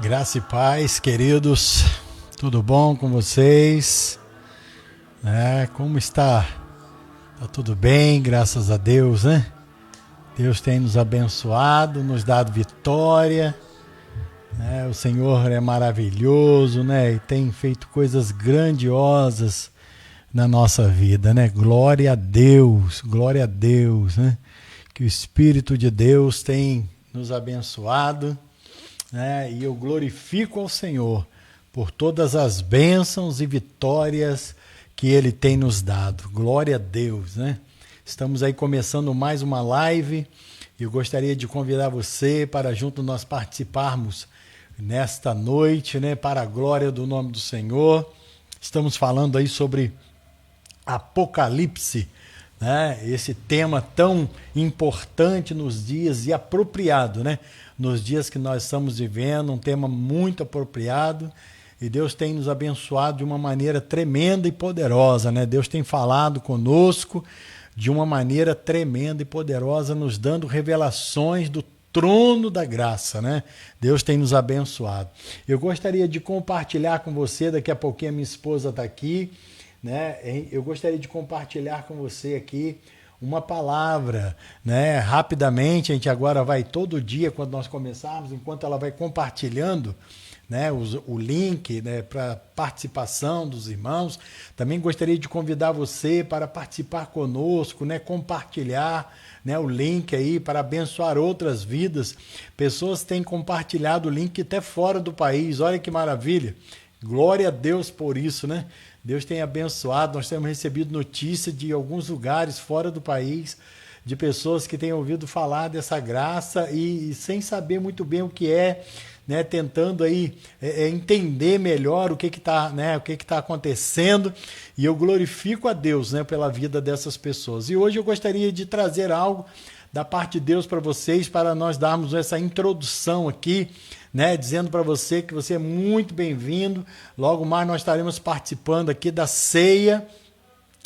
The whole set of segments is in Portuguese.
Graça e paz, queridos, tudo bom com vocês? Como está? Tá tudo bem, graças a Deus, né? Deus tem nos abençoado, nos dado vitória, né? O Senhor é maravilhoso, né? E tem feito coisas grandiosas na nossa vida, né? Glória a Deus, né? Que o Espírito de Deus tem nos abençoado, né? E eu glorifico ao Senhor por todas as bênçãos e vitórias que Ele tem nos dado. Glória a Deus, né? Estamos aí começando mais uma live e eu gostaria de convidar você para junto nós participarmos nesta noite, né? Para a glória do nome do Senhor. Estamos falando aí sobre Apocalipse, né? Esse tema tão importante nos dias e apropriado, né? Nos dias que nós estamos vivendo, um tema muito apropriado, e Deus tem nos abençoado de uma maneira tremenda e poderosa, né? Deus tem falado conosco de uma maneira tremenda e poderosa, nos dando revelações do trono da graça, né? Deus tem nos abençoado. Eu gostaria de compartilhar com você, daqui a pouquinho a minha esposa está aqui, né? Eu gostaria de compartilhar com você aqui uma palavra, né? Rapidamente, a gente agora vai todo dia, quando nós começarmos, enquanto ela vai compartilhando, né, o link, né, para participação dos irmãos. Também gostaria de convidar você para participar conosco, né, compartilhar, né, o link aí para abençoar outras vidas. Pessoas têm compartilhado o link até fora do país. Olha que maravilha. Glória a Deus por isso, né? Deus tem abençoado. Nós temos recebido notícia de alguns lugares fora do país, de pessoas que têm ouvido falar dessa graça e sem saber muito bem o que é, né, tentando aí entender melhor o que está, né, o que está acontecendo, e eu glorifico a Deus, né, pela vida dessas pessoas. E hoje eu gostaria de trazer algo da parte de Deus para vocês, para nós darmos essa introdução aqui, né, dizendo para você que você é muito bem-vindo. Logo mais nós estaremos participando aqui da ceia.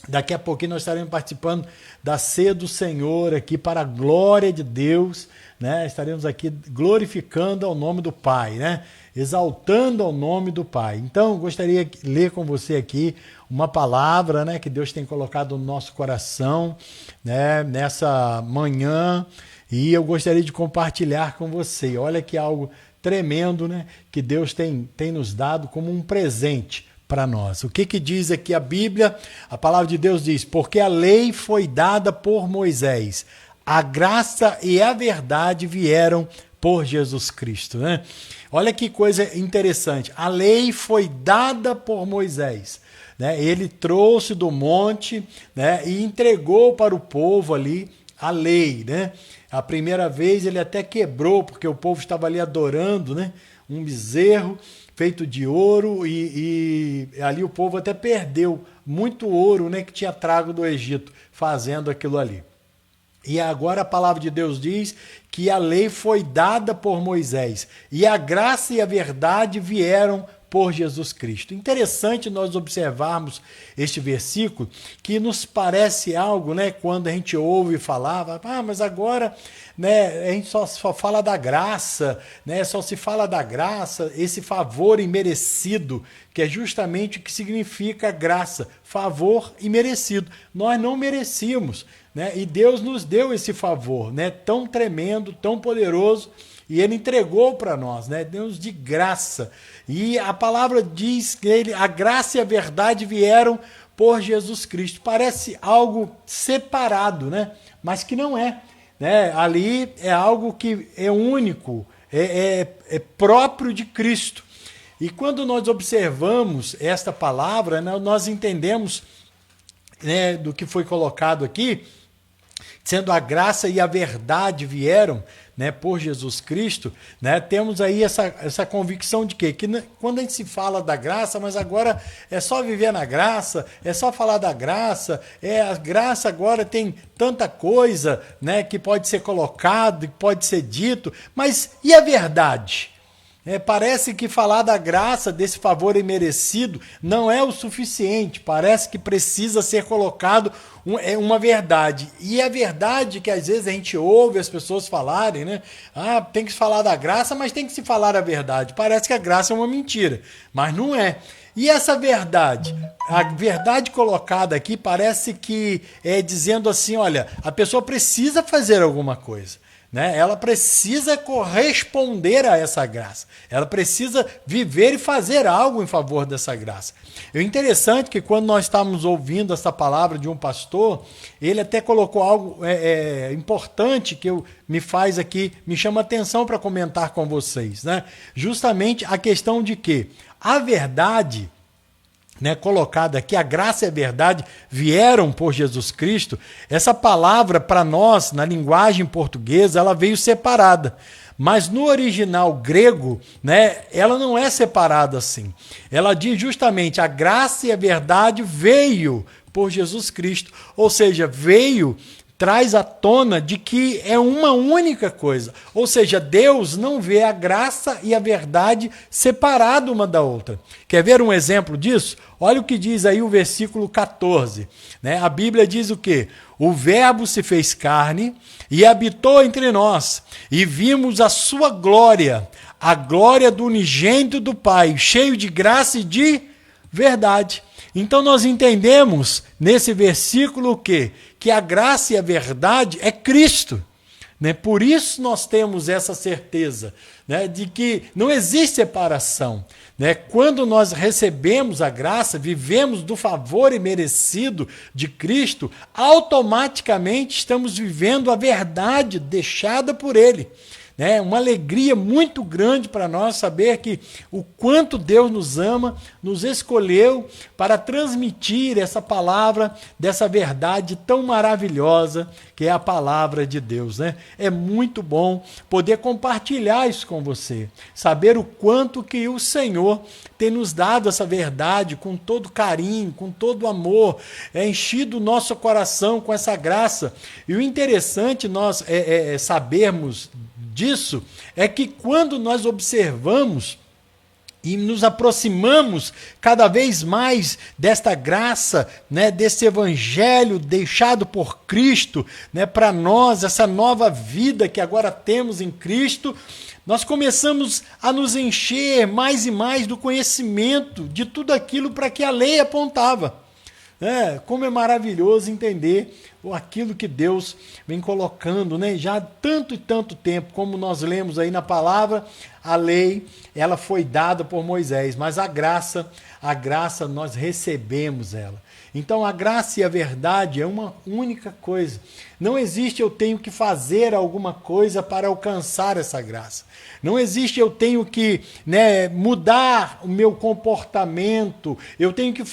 Daqui a pouquinho nós estaremos participando da ceia do Senhor aqui para a glória de Deus, né? Estaremos aqui glorificando ao nome do Pai, né? Exaltando ao nome do Pai. Então, gostaria de ler com você aqui uma palavra, né, que Deus tem colocado no nosso coração, né, nessa manhã, e eu gostaria de compartilhar com você. Olha que algo tremendo, né, que Deus tem nos dado como um presente para nós. O que diz aqui a Bíblia? A palavra de Deus diz: porque a lei foi dada por Moisés, a graça e a verdade vieram por Jesus Cristo, né? Olha que coisa interessante. A lei foi dada por Moisés, né? Ele trouxe do monte, né, e entregou para o povo ali a lei, né? A primeira vez ele até quebrou, porque o povo estava ali adorando, né, um bezerro feito de ouro, e ali o povo até perdeu muito ouro, né, que tinha trago do Egito, fazendo aquilo ali. E agora a palavra de Deus diz que a lei foi dada por Moisés, e a graça e a verdade vieram por Jesus Cristo. Interessante nós observarmos este versículo, que nos parece algo, né, quando a gente ouve falar, mas agora, né, a gente só fala da graça, né, só se fala da graça, esse favor imerecido, que é justamente o que significa graça, favor imerecido. Nós não merecíamos, né, e Deus nos deu esse favor, né, tão tremendo, tão poderoso, e Ele entregou para nós, né, Deus de graça. E a palavra diz que a graça e a verdade vieram por Jesus Cristo. Parece algo separado, né? Mas que não é, né? Ali é algo que é único, é próprio de Cristo. E quando nós observamos esta palavra, né, nós entendemos, né, do que foi colocado aqui, sendo a graça e a verdade vieram, né, por Jesus Cristo, né, temos aí essa convicção de quê? Que quando a gente se fala da graça, mas agora é só viver na graça, é só falar da graça, a graça agora tem tanta coisa, né, que pode ser colocado, que pode ser dito, mas e a verdade? Parece que falar da graça, desse favor imerecido, não é o suficiente. Parece que precisa ser colocado uma verdade. E é verdade que às vezes a gente ouve as pessoas falarem, né? Ah, tem que se falar da graça, mas tem que se falar a verdade. Parece que a graça é uma mentira, mas não é. E essa verdade? A verdade colocada aqui parece que é dizendo assim, olha, a pessoa precisa fazer alguma coisa. Né? Ela precisa corresponder a essa graça. Ela precisa viver e fazer algo em favor dessa graça. É interessante que quando nós estávamos ouvindo essa palavra de um pastor, ele até colocou algo importante que me chama atenção para comentar com vocês. Né? Justamente a questão de que a verdade, né, colocada aqui, a graça e a verdade vieram por Jesus Cristo. Essa palavra, para nós, na linguagem portuguesa, ela veio separada. Mas no original grego, né, ela não é separada assim. Ela diz justamente a graça e a verdade veio por Jesus Cristo. Ou seja, veio, traz à tona de que é uma única coisa. Ou seja, Deus não vê a graça e a verdade separado uma da outra. Quer ver um exemplo disso? Olha o que diz aí o versículo 14. Né? A Bíblia diz o quê? O Verbo se fez carne e habitou entre nós, e vimos a sua glória, a glória do unigênito do Pai, cheio de graça e de verdade. Então nós entendemos nesse versículo o quê? Que a graça e a verdade é Cristo. Né? Por isso nós temos essa certeza, né, de que não existe separação. Né? Quando nós recebemos a graça, vivemos do favor imerecido de Cristo, automaticamente estamos vivendo a verdade deixada por Ele. Né? Uma alegria muito grande para nós saber que o quanto Deus nos ama, nos escolheu para transmitir essa palavra, dessa verdade tão maravilhosa que é a palavra de Deus. Né? É muito bom poder compartilhar isso com você, saber o quanto que o Senhor tem nos dado essa verdade com todo carinho, com todo amor, enchido o nosso coração com essa graça. E o interessante nós sabermos disso é que quando nós observamos e nos aproximamos cada vez mais desta graça, né, desse evangelho deixado por Cristo, né, para nós, essa nova vida que agora temos em Cristo, nós começamos a nos encher mais e mais do conhecimento de tudo aquilo para que a lei apontava. Como é maravilhoso entender aquilo que Deus vem colocando, né? Já há tanto e tanto tempo, como nós lemos aí na palavra, a lei ela foi dada por Moisés, mas a graça nós recebemos ela. Então a graça e a verdade é uma única coisa. Não existe eu tenho que fazer alguma coisa para alcançar essa graça. Não existe eu tenho que, né, mudar o meu comportamento, eu tenho que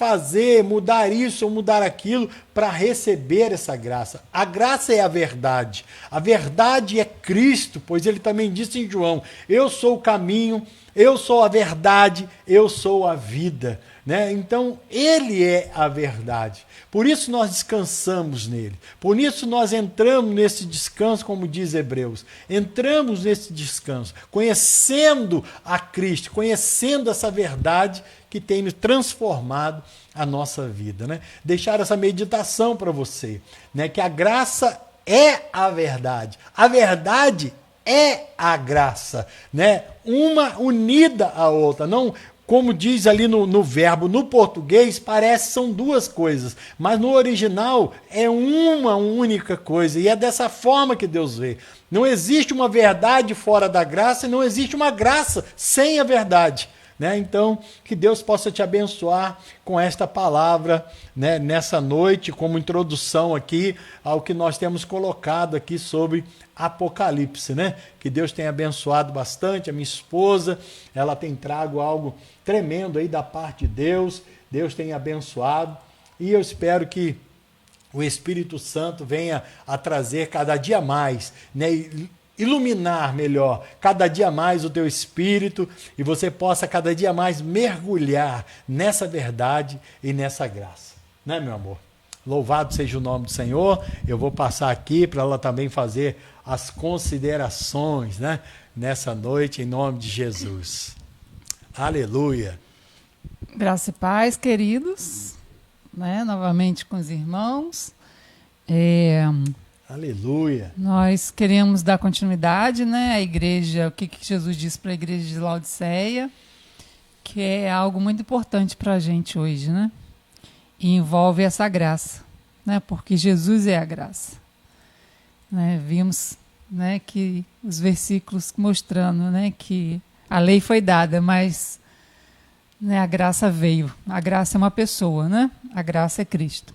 mudar isso ou mudar aquilo para receber essa graça. A graça é a verdade. A verdade é Cristo, pois ele também disse em João, eu sou o caminho, eu sou a verdade, eu sou a vida. Né? Então, ele é a verdade. Por isso nós descansamos nele. Por isso nós entramos nesse descanso, como diz Hebreus. Entramos nesse descanso, conhecendo a Cristo, conhecendo essa verdade que tem transformado a nossa vida. Né? Deixar essa meditação para você, né? Que a graça é a verdade. A verdade é a graça, né? Uma unida à outra. Não, como diz ali no verbo, no português, parece que são duas coisas, mas no original é uma única coisa, e é dessa forma que Deus vê. Não existe uma verdade fora da graça, e não existe uma graça sem a verdade. Né? Então, que Deus possa te abençoar com esta palavra, né, nessa noite, como introdução aqui ao que nós temos colocado aqui sobre Apocalipse. Né? Que Deus tenha abençoado bastante a minha esposa, ela tem trago algo tremendo aí da parte de Deus, Deus tem abençoado, e eu espero que o Espírito Santo venha a trazer cada dia mais, né, iluminar melhor, cada dia mais o teu espírito, e você possa cada dia mais mergulhar nessa verdade e nessa graça. Né, meu amor? Louvado seja o nome do Senhor. Eu vou passar aqui para ela também fazer as considerações, né, nessa noite, em nome de Jesus. Aleluia. Graça e paz, queridos, né, novamente com os irmãos. Aleluia. Nós queremos dar continuidade, né, à igreja, o que Jesus disse para a igreja de Laodiceia, que é algo muito importante para a gente hoje, né? E envolve essa graça, né? Porque Jesus é a graça. Né? Vimos, né, que os versículos mostrando, né, que a lei foi dada, mas, né, a graça veio. A graça é uma pessoa, né? A graça é Cristo.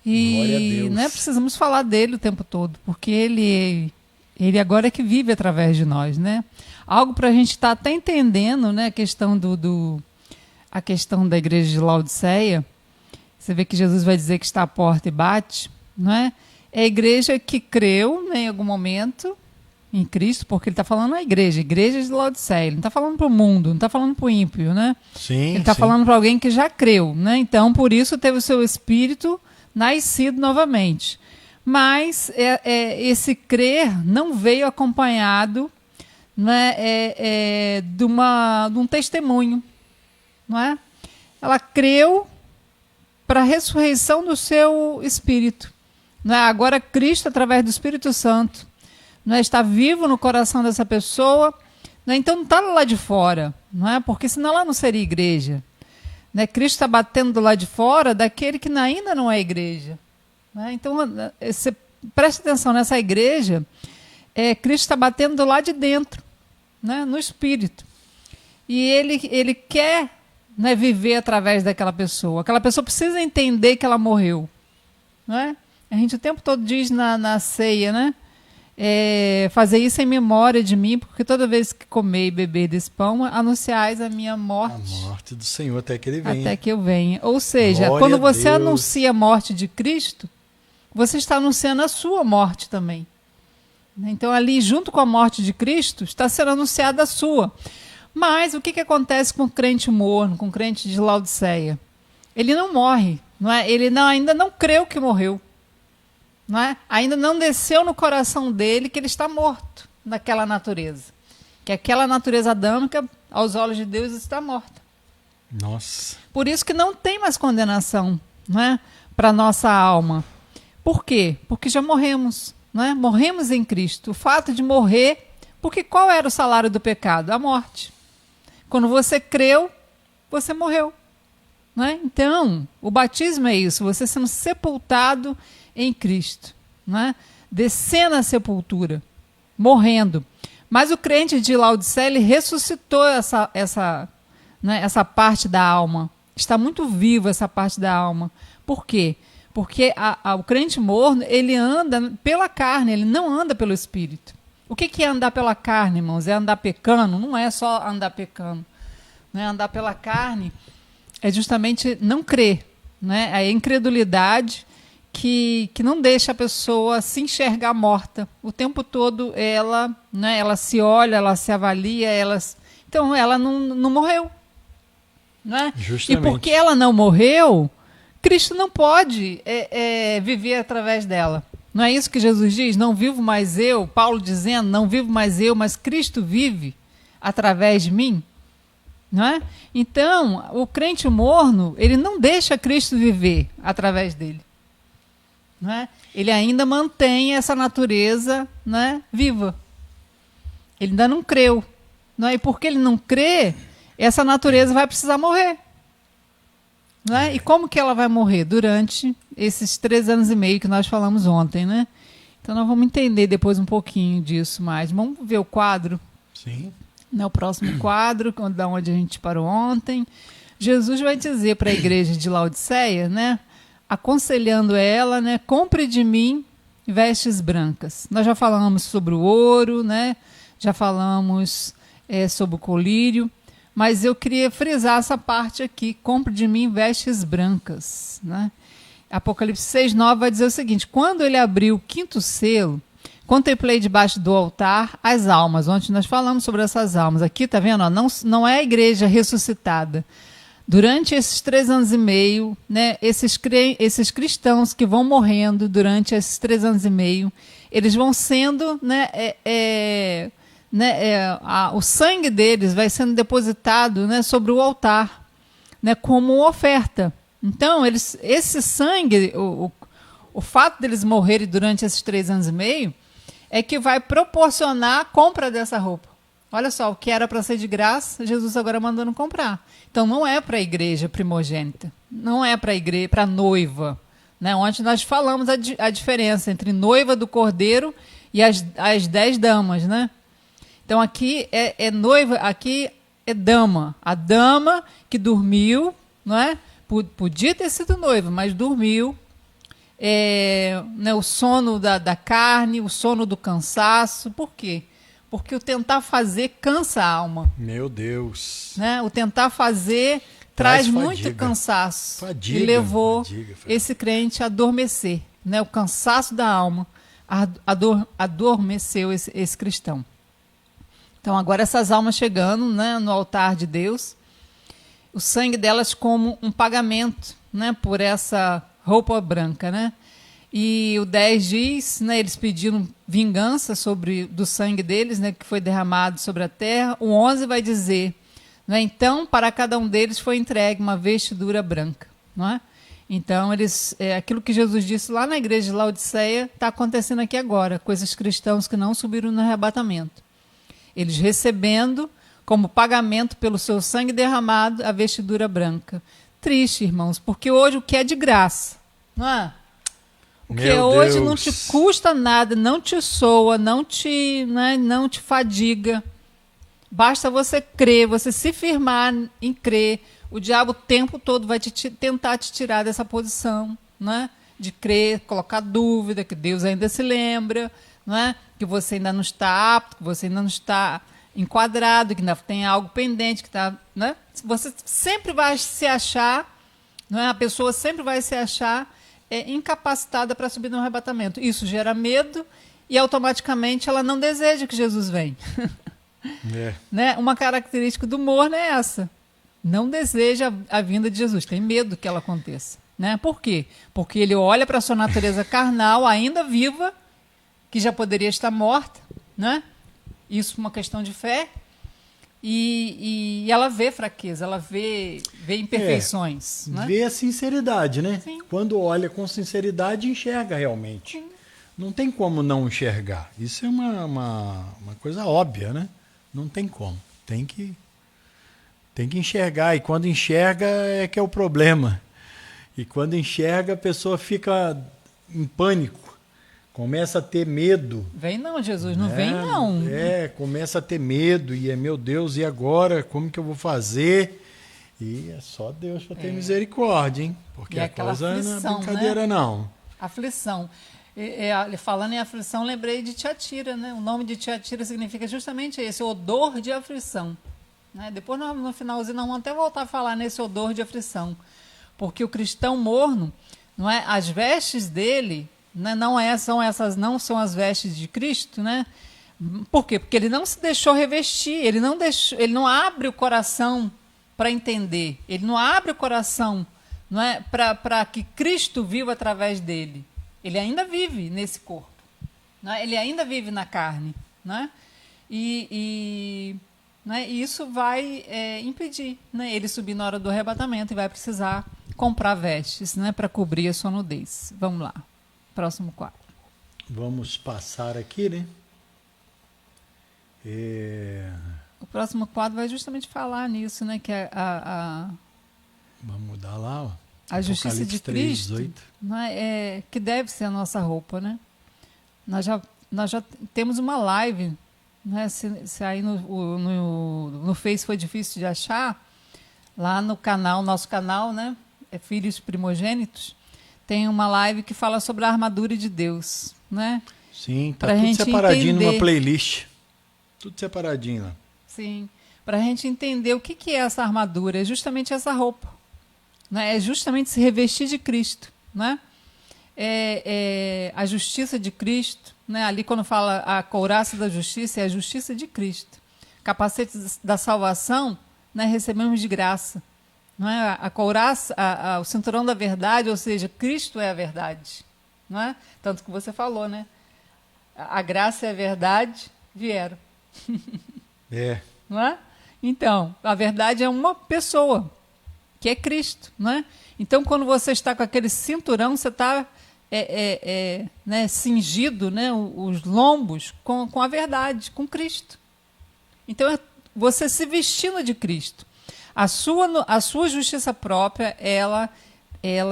Glória a E, Deus. né, precisamos falar dele o tempo todo, porque ele agora é que vive através de nós, né? Algo para a gente estar até entendendo, né, a questão a questão da igreja de Laodiceia. Você vê que Jesus vai dizer que está à porta e bate, não é? É a igreja que creu, né, em algum momento em Cristo, porque ele está falando a igreja de Laodiceia. Ele não está falando para o mundo, não está falando para o ímpio, né? Sim, ele está falando para alguém que já creu, né? Então, por isso teve o seu espírito nascido novamente. Mas esse crer não veio acompanhado, né, de um testemunho, não é? Ela creu para a ressurreição do seu espírito. Não é? Agora Cristo, através do Espírito Santo, não é? Está vivo no coração dessa pessoa, não é? Então não está lá de fora, não é? Porque senão ela não seria igreja. Né? Cristo está batendo do lado de fora daquele que ainda não é igreja. Né? Então, você preste atenção, nessa igreja, Cristo está batendo do lado de dentro, né? No Espírito. E ele quer, né, viver através daquela pessoa. Aquela pessoa precisa entender que ela morreu. Não é? A gente o tempo todo diz na ceia, né? Fazer isso em memória de mim, porque toda vez que comer e beber desse pão, anunciais a minha morte. A morte do Senhor até que ele venha. Até que eu venha. Ou seja, Glória quando a você Deus. anuncia a morte de Cristo, você está anunciando a sua morte também. Então, ali, junto com a morte de Cristo, está sendo anunciada a sua. Mas o que acontece com o crente morno, com o crente de Laodiceia? Ele não morre, não é? Ele ainda não creu que morreu. Não é? Ainda não desceu no coração dele que ele está morto naquela natureza. Que aquela natureza adâmica, aos olhos de Deus, está morta. Nossa. Por isso que não tem mais condenação, não é? Para a nossa alma. Por quê? Porque já morremos. Não é? Morremos em Cristo. O fato de morrer, porque qual era o salário do pecado? A morte. Quando você creu, você morreu. Não é? Então, o batismo é isso, você sendo sepultado em Cristo, não é? Descendo à sepultura, morrendo. Mas o crente de Laodiceia, ele ressuscitou essa parte da alma. Está muito vivo essa parte da alma. Por quê? Porque o crente morno, ele anda pela carne, ele não anda pelo espírito. O que é andar pela carne, irmãos? É andar pecando? Não é só andar pecando. Não é andar pela carne, é justamente não crer. Né? A incredulidade que não deixa a pessoa se enxergar morta. O tempo todo ela se olha, ela se avalia, então ela não morreu. Né? E porque ela não morreu, Cristo não pode viver através dela. Não é isso que Jesus diz? Não vivo mais eu, Paulo dizendo, não vivo mais eu, mas Cristo vive através de mim. Não é? Então, o crente morno, ele não deixa Cristo viver através dele. Não é? Ele ainda mantém essa natureza, né, viva. Ele ainda não creu. Não é? E porque ele não crê, essa natureza vai precisar morrer. Não é? E como que ela vai morrer? Durante esses 3 anos e meio que nós falamos ontem. Né? Então nós vamos entender depois um pouquinho disso mais. Vamos ver o quadro? Sim. O próximo quadro, da onde a gente parou ontem. Jesus vai dizer para a igreja de Laodiceia, né, aconselhando ela, né, compre de mim vestes brancas. Nós já falamos sobre o ouro, né, já falamos sobre o colírio, mas eu queria frisar essa parte aqui, compre de mim vestes brancas. Né? Apocalipse 6,9 vai dizer o seguinte, quando ele abriu o 5º selo, contemplei debaixo do altar as almas. Ontem nós falamos sobre essas almas. Aqui, está vendo? Ó, não é a igreja ressuscitada. Durante esses 3 anos e meio, né, esses cristãos que vão morrendo durante esses 3 anos e meio, eles vão sendo, né, o sangue deles vai sendo depositado, né, sobre o altar, né, como oferta. Então, esse sangue, o fato deles morrerem durante esses 3 anos e meio, é que vai proporcionar a compra dessa roupa. Olha só, o que era para ser de graça, Jesus agora mandando comprar. Então, não é para a igreja primogênita, não é para a igreja, para a noiva. Né? Ontem nós falamos a diferença entre noiva do cordeiro e as 10 damas. Né? Então, aqui é noiva, aqui é dama. A dama que dormiu, não é? Podia ter sido noiva, mas dormiu. Né, o sono da carne, o sono do cansaço. Por quê? Porque o tentar fazer cansa a alma. Meu Deus. Né? O tentar fazer traz muito cansaço. Fadiga, e levou esse crente a adormecer. Né? O cansaço da alma adormeceu esse cristão. Então, agora essas almas chegando, né, no altar de Deus, o sangue delas como um pagamento, né, por essa roupa branca, né? E o 10 diz, né, eles pediram vingança do sangue deles, né, que foi derramado sobre a terra. O 11 vai dizer, né, então para cada um deles foi entregue uma vestidura branca. Não é? Então, aquilo que Jesus disse lá na igreja de Laodiceia está acontecendo aqui agora, com esses cristãos que não subiram no arrebatamento. Eles recebendo como pagamento pelo seu sangue derramado a vestidura branca. Triste, irmãos, porque hoje o que é de graça, não é? O que hoje não te custa nada, não te soa, não te fadiga. Basta você crer, você se firmar em crer. O diabo o tempo todo vai tentar te tirar dessa posição, né? De crer, colocar dúvida, que Deus ainda se lembra, não é? Que você ainda não está apto, que você ainda não está enquadrado, que ainda tem algo pendente, que está, né? Você sempre vai se achar, não é? A pessoa sempre vai se achar incapacitada para subir no arrebatamento. Isso gera medo e automaticamente ela não deseja que Jesus venha. Né? Uma característica do morno é essa. Não deseja a vinda de Jesus, tem medo que ela aconteça. Né? Por quê? Porque ele olha para a sua natureza carnal, ainda viva, que já poderia estar morta, né? Isso é uma questão de fé, e ela vê fraqueza, ela vê imperfeições. Né? Vê a sinceridade, né? Sim. Quando olha com sinceridade, enxerga realmente. Sim. Não tem como não enxergar. Isso é uma coisa óbvia, né? Não tem como. Tem que enxergar. E quando enxerga é que é o problema. E quando enxerga, a pessoa fica em pânico. Começa a ter medo. Vem não, Jesus, não vem não. Começa a ter medo. E meu Deus, e agora? Como que eu vou fazer? E é só Deus para ter misericórdia, hein? Porque a coisa aflição, não é brincadeira, né? Não. Aflição. Falando em aflição, lembrei de Tiatira, né? O nome de Tiatira significa justamente esse, odor de aflição. Né? Depois, no finalzinho, nós vamos até voltar a falar nesse odor de aflição. Porque o cristão morno, não é? As vestes dele, né, não são as vestes de Cristo, né? Por quê? Porque ele não se deixou revestir, ele não abre o coração para entender, ele não abre o coração, não é, para que Cristo viva através dele. Ele ainda vive nesse corpo, não é? Ele ainda vive na carne, não é? E isso vai impedir, né, ele subir na hora do arrebatamento e vai precisar comprar vestes, né, para cobrir a sua nudez. Vamos lá. Próximo quadro. Vamos passar aqui, né? O próximo quadro vai justamente falar nisso, né? Que Vamos mudar lá, ó. A justiça de Cristo, 3:18. Né, que deve ser a nossa roupa, né? Nós já temos uma live, né? Se aí no Face foi difícil de achar, lá no canal, nosso canal, né? Filhos Primogênitos, tem uma live que fala sobre a armadura de Deus, né? Sim, tá tudo separadinho numa playlist. Tudo separadinho lá. Sim, para a gente entender o que é essa armadura, é justamente essa roupa. Né? É justamente se revestir de Cristo. Né? A justiça de Cristo, né? Ali quando fala a couraça da justiça, é a justiça de Cristo. Capacete da salvação, né? Recebemos de graça. não é? A couraça, o cinturão da verdade, ou seja, Cristo é a verdade. Não é? Tanto que você falou, né? A graça e a verdade vieram. É. Não é? Então, a verdade é uma pessoa, que é Cristo. Não é? Então, quando você está com aquele cinturão, você está né, cingido, né, os lombos com a verdade, com Cristo. Então, é você se vestindo de Cristo. A sua justiça própria, ela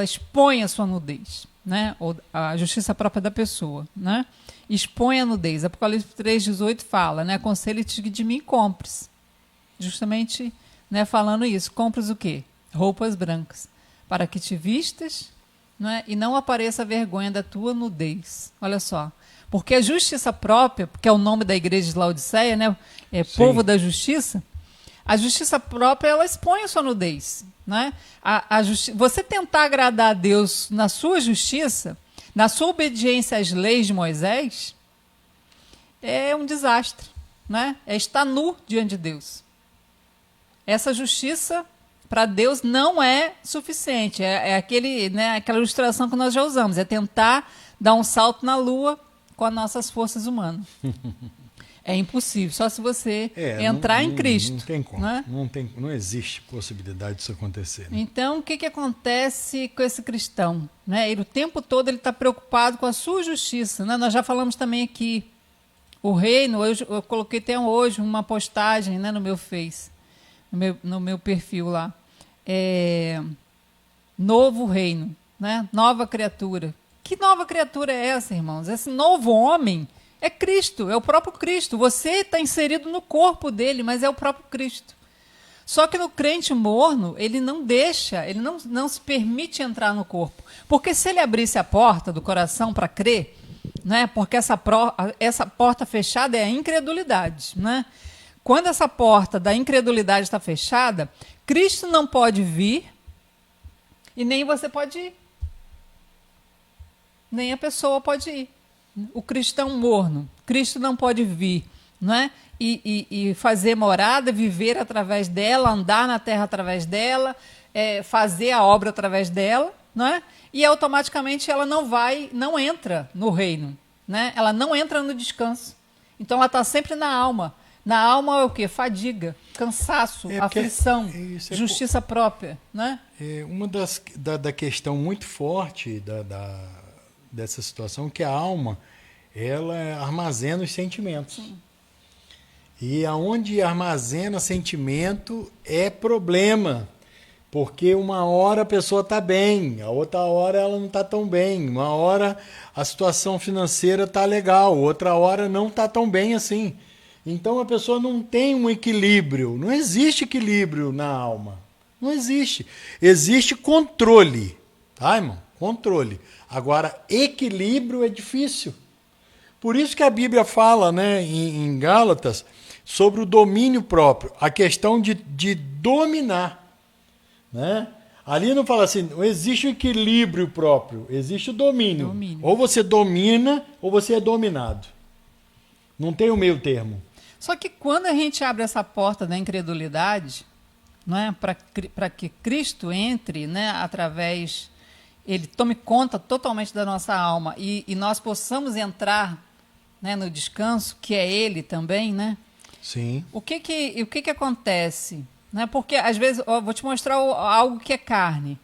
expõe a sua nudez, né? Ou a justiça própria da pessoa, né? Expõe a nudez. Apocalipse 3,18 fala, né? Aconselho-te que de mim compres. Justamente, né, falando isso. Compres o quê? Roupas brancas, para que te vistas, né, e não apareça a vergonha da tua nudez. Olha só. Porque a justiça própria, que é o nome da igreja de Laodiceia, né? Povo da justiça. A justiça própria, ela expõe a sua nudez. Né? Você tentar agradar a Deus na sua justiça, na sua obediência às leis de Moisés, é um desastre. Né? É estar nu diante de Deus. Essa justiça, para Deus, não é suficiente. Né, aquela ilustração que nós já usamos. É tentar dar um salto na lua com as nossas forças humanas. É impossível, só se você entrar em Cristo. Não tem como, né? não existe possibilidade disso acontecer. Né? Então, o que acontece com esse cristão? Né? Ele, o tempo todo ele está preocupado com a sua justiça. Né? Nós já falamos também aqui, o reino, eu coloquei até hoje uma postagem, né, no meu Face, no meu perfil lá. Novo reino, né? Nova criatura. Que nova criatura é essa, irmãos? Esse novo homem é Cristo, é o próprio Cristo. Você está inserido no corpo dele, mas é o próprio Cristo. Só que no crente morno, ele não deixa, ele não se permite entrar no corpo. Porque se ele abrisse a porta do coração para crer, né, porque essa porta fechada é a incredulidade. Né? Quando essa porta da incredulidade está fechada, Cristo não pode vir e nem você pode ir. Nem a pessoa pode ir. O cristão morno, Cristo não pode vir, não é? E fazer morada, viver através dela, andar na terra através dela, fazer a obra através dela, não é? E automaticamente ela não entra no reino, né? Ela não entra no descanso. Então ela está sempre na alma. Na alma é o quê? Fadiga, cansaço, aflição, justiça própria, né? Uma da questão muito forte dessa situação que a alma ela armazena os sentimentos. Sim. E aonde armazena sentimento é problema, porque uma hora a pessoa está bem, a outra hora ela não está tão bem, uma hora a situação financeira está legal, outra hora não está tão bem assim. Então a pessoa não tem um equilíbrio, não existe equilíbrio na alma, não existe. Existe controle, tá, irmão? Controle. Agora, equilíbrio é difícil. Por isso que a Bíblia fala, né, em Gálatas sobre o domínio próprio, a questão de dominar. Né? Ali não fala assim, não existe o equilíbrio próprio, existe o domínio. Ou você domina ou você é dominado. Não tem o meio termo. Só que quando a gente abre essa porta da incredulidade, né, para que Cristo entre, né, através... ele tome conta totalmente da nossa alma e nós possamos entrar, né, no descanso, que é ele também, né? Sim. O que acontece? Né? Porque, às vezes, vou te mostrar algo que é carne.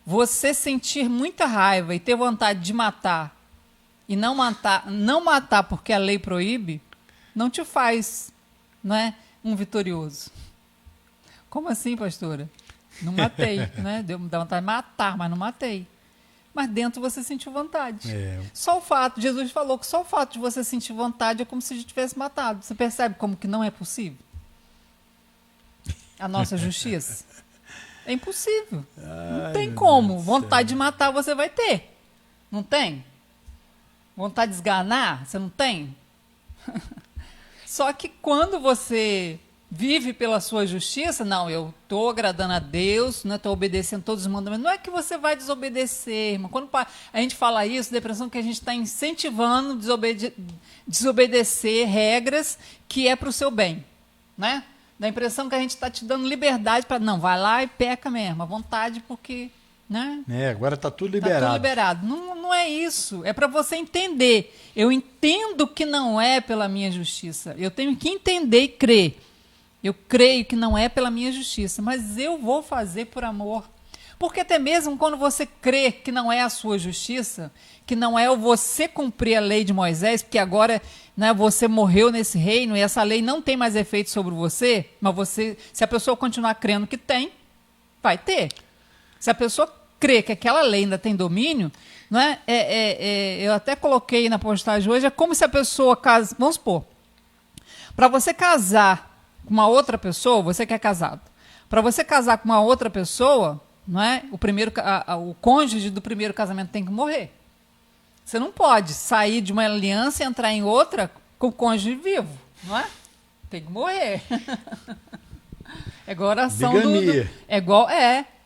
Você sentir muita raiva e ter vontade de matar e não matar porque a lei proíbe, não te faz, né, um vitorioso. Como assim, pastora? Não matei, né? Deu vontade de matar, mas não matei. Mas dentro você sentiu vontade. Só o fato, Jesus falou que só o fato de você sentir vontade é como se a gente tivesse matado. Você percebe como que não é possível? A nossa justiça? É impossível. Não tem como. Vontade de matar você vai ter. Não tem? Vontade de esganar? Você não tem? Só que quando você vive pela sua justiça, não, eu estou agradando a Deus, estou obedecendo todos os mandamentos. Não é que você vai desobedecer, irmão. Quando a gente fala isso, depressão, que a gente está incentivando desobedecer regras que é para o seu bem. Né? Dá a impressão que a gente está te dando liberdade para... Não, vai lá e peca mesmo, à vontade, porque... Né? Agora está tudo liberado. Tá tudo liberado. Não, não é isso. É para você entender. Eu entendo que não é pela minha justiça. Eu tenho que entender e crer. Eu creio que não é pela minha justiça, mas eu vou fazer por amor. Porque até mesmo quando você crê que não é a sua justiça, que não é você cumprir a lei de Moisés, porque agora, né, você morreu nesse reino e essa lei não tem mais efeito sobre você, mas você, se a pessoa continuar crendo que tem, vai ter. Se a pessoa crê que aquela lei ainda tem domínio, não é? Eu até coloquei na postagem hoje, é como se a pessoa casa. Vamos supor, para você casar com uma outra pessoa, você que é casado, para você casar com uma outra pessoa, não é? O cônjuge do primeiro casamento tem que morrer. Você não pode sair de uma aliança e entrar em outra com o cônjuge vivo, não é? Tem que morrer. É igual a oração bigamia. É igual.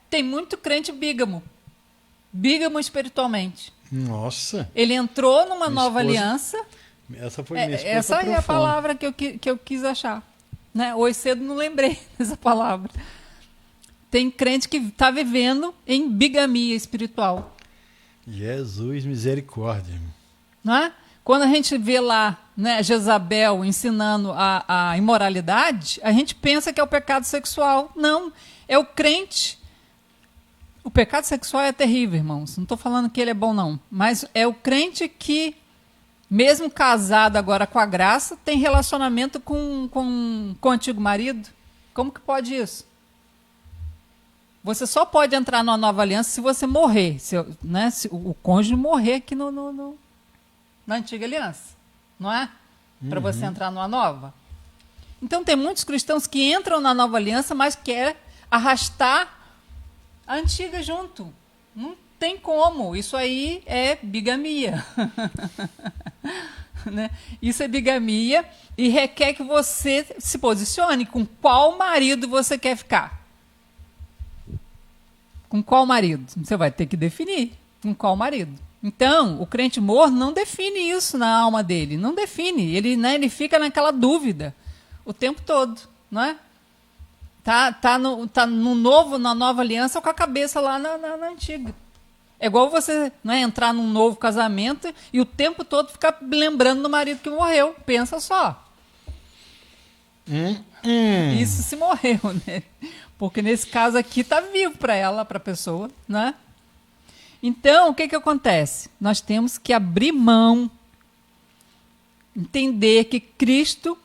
Tem muito crente bígamo. Bígamo espiritualmente. Nossa. Ele entrou numa Minha nova esposa, aliança. Essa foi minha esposa. Essa é a palavra que eu quis achar. Né? Hoje cedo não lembrei dessa palavra. Tem crente que está vivendo em bigamia espiritual. Jesus, misericórdia. Não é? Quando a gente vê lá, né, Jezabel ensinando a imoralidade, a gente pensa que é o pecado sexual. Não, é o crente. O pecado sexual é terrível, irmãos. Não estou falando que ele é bom, não. Mas é o crente que, mesmo casado agora com a graça, tem relacionamento com o antigo marido. Como que pode isso? Você só pode entrar numa nova aliança se você morrer. Se o cônjuge morrer aqui na antiga aliança. Não é? Para você entrar numa nova. Então tem muitos cristãos que entram na nova aliança, mas querem arrastar a antiga junto. Não tem como. Isso aí é bigamia. Né? Isso é bigamia e requer que você se posicione com qual marido você quer ficar. Com qual marido? Você vai ter que definir com qual marido. Então, o crente morto não define isso na alma dele. Não define. Ele fica naquela dúvida o tempo todo. Não é? Tá na nova aliança com a cabeça lá na antiga. É igual você, não é, entrar num novo casamento e o tempo todo ficar lembrando do marido que morreu. Pensa só. Isso se morreu, né? Porque nesse caso aqui está vivo para ela, para a pessoa, né? Então, o que acontece? Nós temos que abrir mão, entender que Cristo,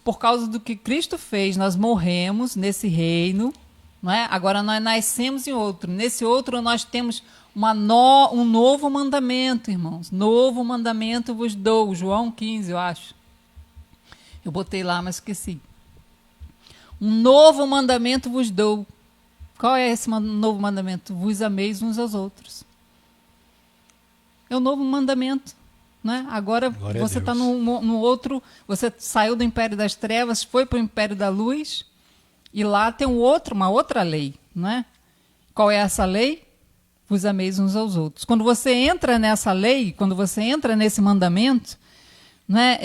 por causa do que Cristo fez, nós morremos nesse reino, não é? Agora nós nascemos em outro. Nesse outro nós temos um novo mandamento, irmãos. Novo mandamento vos dou. João 15, eu acho. Eu botei lá, mas esqueci. Um novo mandamento vos dou. Qual é esse novo mandamento? Vos ameis uns aos outros. É o novo mandamento. Né? Agora você está no outro. Você saiu do império das trevas, foi para o império da luz, e lá tem uma outra lei. Né? Qual é essa lei? Vos ameis uns aos outros. Quando você entra nessa lei, quando você entra nesse mandamento, né,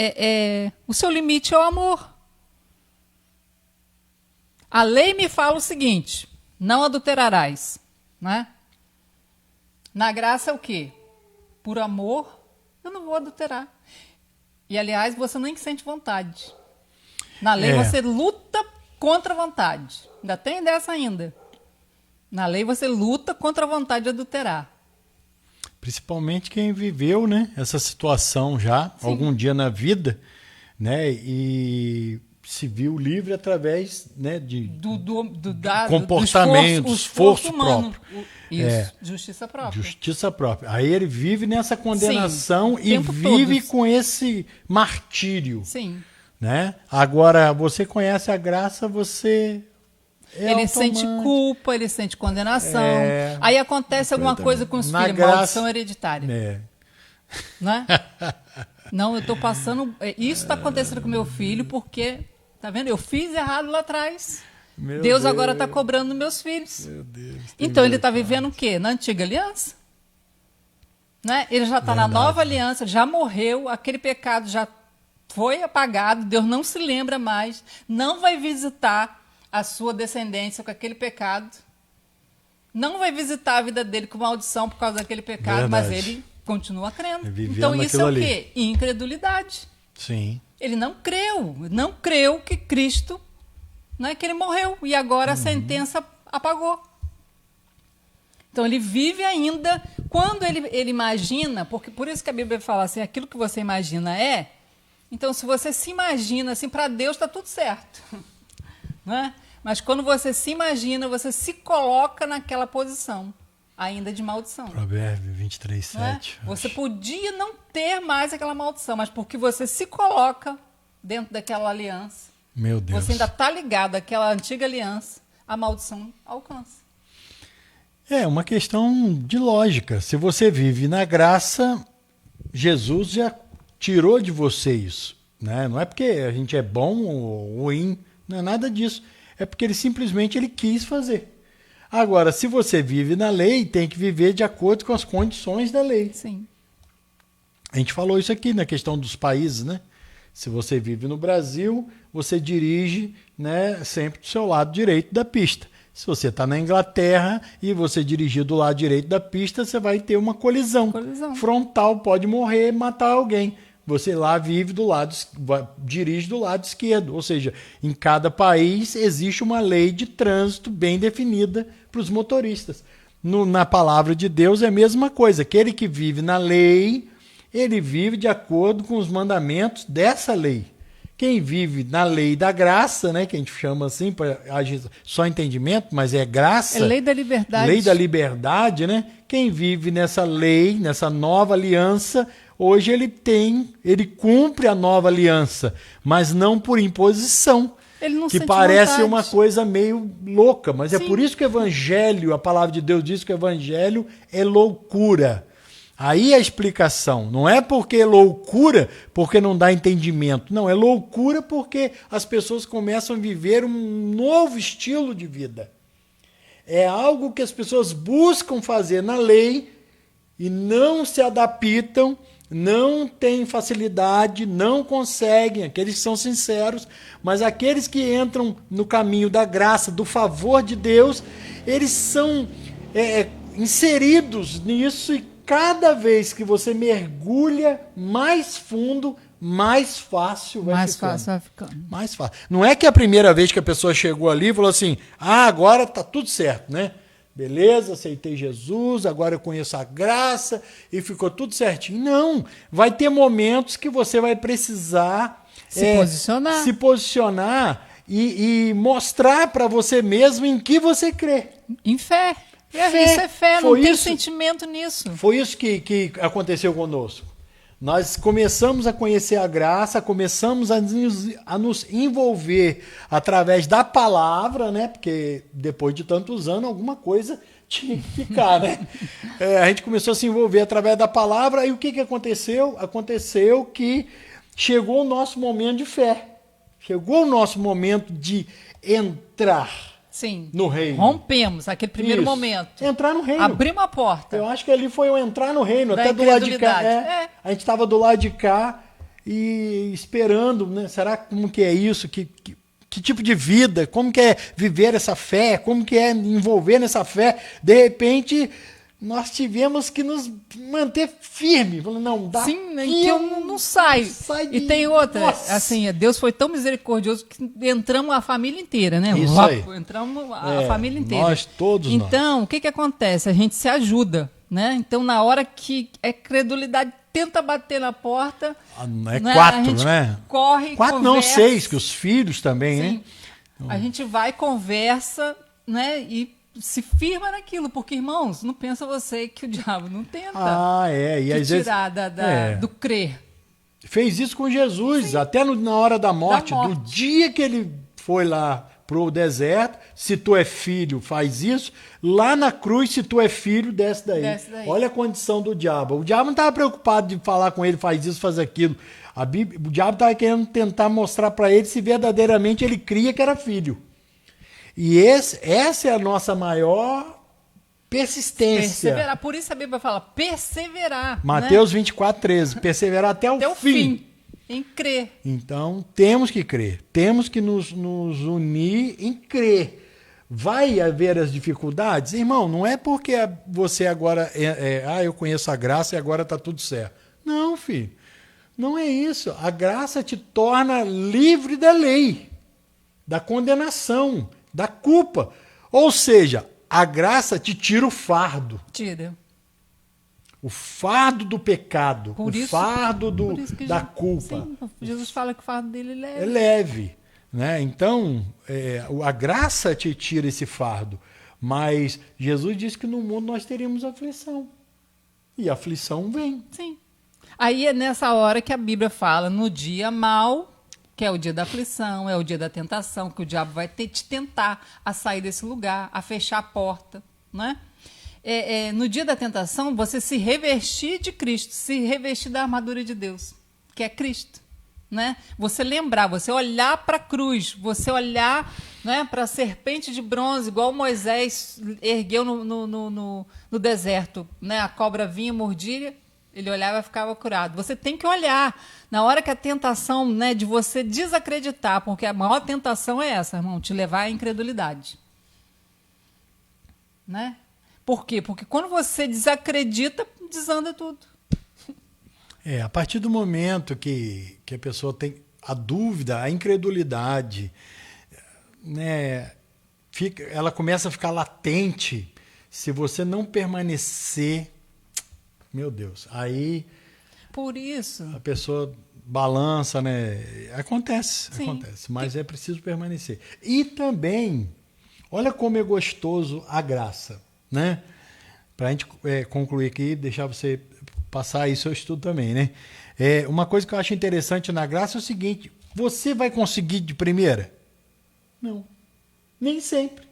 o seu limite é o amor. A lei me fala o seguinte: não adulterarás. Né? Na graça é o quê? Por amor, eu não vou adulterar. E, aliás, você nem sente vontade. Na lei você luta contra a vontade. Ainda tem dessa ainda. Na lei você luta contra a vontade de adulterar. Principalmente quem viveu, né, essa situação já, sim, algum dia na vida, né, e se viu livre através, né, do comportamento, do esforço próprio. Isso, justiça própria. Justiça própria. Aí ele vive nessa condenação, sim, e vive com esse martírio. Sim. Né? Agora, você conhece a graça, você... Ele sente culpa, ele sente condenação. Aí acontece alguma coisa com os filhos, maldição hereditária. Né? Não, eu estou passando... Isso está acontecendo com meu filho porque, tá vendo? Eu fiz errado lá atrás. Deus agora está cobrando meus filhos. Meu Deus, então ele está vivendo o quê? Na antiga aliança. Né? Ele já está na nova aliança, já morreu, aquele pecado já foi apagado, Deus não se lembra mais, não vai visitar a sua descendência com aquele pecado, não vai visitar a vida dele com maldição por causa daquele pecado, Verdade. mas ele continua crendo. Vivendo Então isso é o naquilo quê? Incredulidade. Sim. Ele não creu que Cristo, não é que ele morreu e agora a sentença apagou. Então ele vive ainda, quando ele imagina, porque por isso que a Bíblia fala assim, aquilo que você imagina é, então se você se imagina assim, para Deus está tudo certo. Né? Mas quando você se imagina, você se coloca naquela posição, ainda de maldição. Provérbio 23, Né? 7. Você podia não ter mais aquela maldição, mas porque você se coloca dentro daquela aliança, Meu Deus. você ainda está ligado àquela antiga aliança, a maldição alcança. É uma questão de lógica. Se você vive na graça, Jesus já tirou de você isso. Né? Não é porque a gente é bom ou ruim, não é nada disso. É porque ele quis fazer. Agora, se você vive na lei, tem que viver de acordo com as condições da lei. Sim. A gente falou isso aqui na questão dos países, né? Se você vive no Brasil, você dirige, né, sempre do seu lado direito da pista. Se você está na Inglaterra e você dirigir do lado direito da pista, você vai ter uma colisão. Frontal, pode morrer, matar alguém. Você lá vive dirige do lado esquerdo. Ou seja, em cada país existe uma lei de trânsito bem definida para os motoristas. Na palavra de Deus é a mesma coisa. Aquele que vive na lei, ele vive de acordo com os mandamentos dessa lei. Quem vive na lei da graça, né, que a gente chama assim, só entendimento, mas é graça. É lei da liberdade. Lei da liberdade, né? Quem vive nessa lei, nessa nova aliança, hoje ele cumpre a nova aliança, mas não por imposição. Ele não que sente parece vontade. uma coisa meio louca, mas é Sim. por isso que o evangelho, a palavra de Deus diz que o evangelho é loucura. Aí a explicação, não é porque é loucura, porque não dá entendimento. Não, é loucura porque as pessoas começam a viver um novo estilo de vida. É algo que as pessoas buscam fazer na lei e não se adaptam, não têm facilidade, não conseguem, aqueles que são sinceros, mas aqueles que entram no caminho da graça, do favor de Deus, eles são inseridos nisso e cada vez que você mergulha mais fundo, mais fácil vai ficando. Mais fácil. Não é que a primeira vez que a pessoa chegou ali e falou assim, agora tá tudo certo, né? Beleza, aceitei Jesus, agora eu conheço a graça e ficou tudo certinho. Não, vai ter momentos que você vai precisar se posicionar e mostrar para você mesmo em que você crê. Em fé. Isso é fé, não tem sentimento nisso. Foi isso que aconteceu conosco. Nós começamos a conhecer a graça, começamos a nos envolver através da palavra, né? Porque depois de tantos anos, alguma coisa tinha que ficar, né? A gente começou a se envolver através da palavra, e o que aconteceu? Aconteceu que chegou o nosso momento de fé. Chegou o nosso momento de entrar. Sim. No reino. Rompemos aquele primeiro momento. Entrar no reino. Abrimos a porta. Eu acho que ali foi o entrar no reino, da até do lado de cá. A gente estava do lado de cá e esperando, né? Será como que é isso? Que tipo de vida? Como que é viver essa fé? Como que é envolver nessa fé? De repente, nós tivemos que nos manter firme. Não dá. Sim, que eu não saio. E tem outra, assim, Deus foi tão misericordioso que entramos a família inteira, né? Isso aí. Entramos a família inteira. Nós, todos então, nós. o que acontece? A gente se ajuda, né? Então, na hora que é credulidade, tenta bater na porta. É 4, a gente né? Corre, 4 conversa. não, 6, que os filhos também, Sim. né? A gente vai, conversa, né? E se firma naquilo, porque, irmãos, não pensa você que o diabo não tenta E às tirar vezes, do crer. Fez isso com Jesus, até na hora da morte, do dia que ele foi lá pro deserto, se tu é filho, faz isso, lá na cruz, se tu é filho, desce daí. Olha a condição do diabo. O diabo não estava preocupado de falar com ele, faz isso, faz aquilo. O diabo estava querendo tentar mostrar para ele se verdadeiramente ele cria que era filho. E essa é a nossa maior persistência. Perseverar. Por isso a Bíblia fala perseverar. Mateus 24, 13. Perseverar até o fim. Em crer. Então, temos que crer. Temos que nos unir em crer. Vai haver as dificuldades? Irmão, não é porque você agora eu conheço a graça e agora está tudo certo. Não, filho. Não é isso. A graça te torna livre da lei, da condenação, da culpa. Ou seja, a graça te tira o fardo. Tira. O fardo do pecado, fardo da Jesus, culpa. Sim, Jesus fala que o fardo dele é leve. É leve. Né? Então, a graça te tira esse fardo. Mas Jesus disse que no mundo nós teríamos aflição. E a aflição vem. Sim. Aí é nessa hora que a Bíblia fala, no dia mau, que é o dia da aflição, é o dia da tentação, que o diabo vai te tentar a sair desse lugar, a fechar a porta, né? No dia da tentação, você se revestir de Cristo, se revestir da armadura de Deus, que é Cristo, né? Você lembrar, você olhar para a cruz, você olhar, né, para a serpente de bronze, igual Moisés ergueu no deserto, né? A cobra vinha, mordia, ele olhava e ficava curado. Você tem que olhar. Na hora que a tentação, né, de você desacreditar, porque a maior tentação é essa, irmão, te levar à incredulidade. Né? Por quê? Porque quando você desacredita, desanda tudo. A partir do momento que a pessoa tem a dúvida, a incredulidade, né, ela começa a ficar latente. Se você não permanecer, meu Deus, aí por isso a pessoa balança, né? Acontece, mas é preciso permanecer. E também, olha como é gostoso a graça, né? Para a gente concluir aqui, deixar você passar aí seu estudo também, né? Uma coisa que eu acho interessante na graça é o seguinte: você vai conseguir de primeira? Não, nem sempre.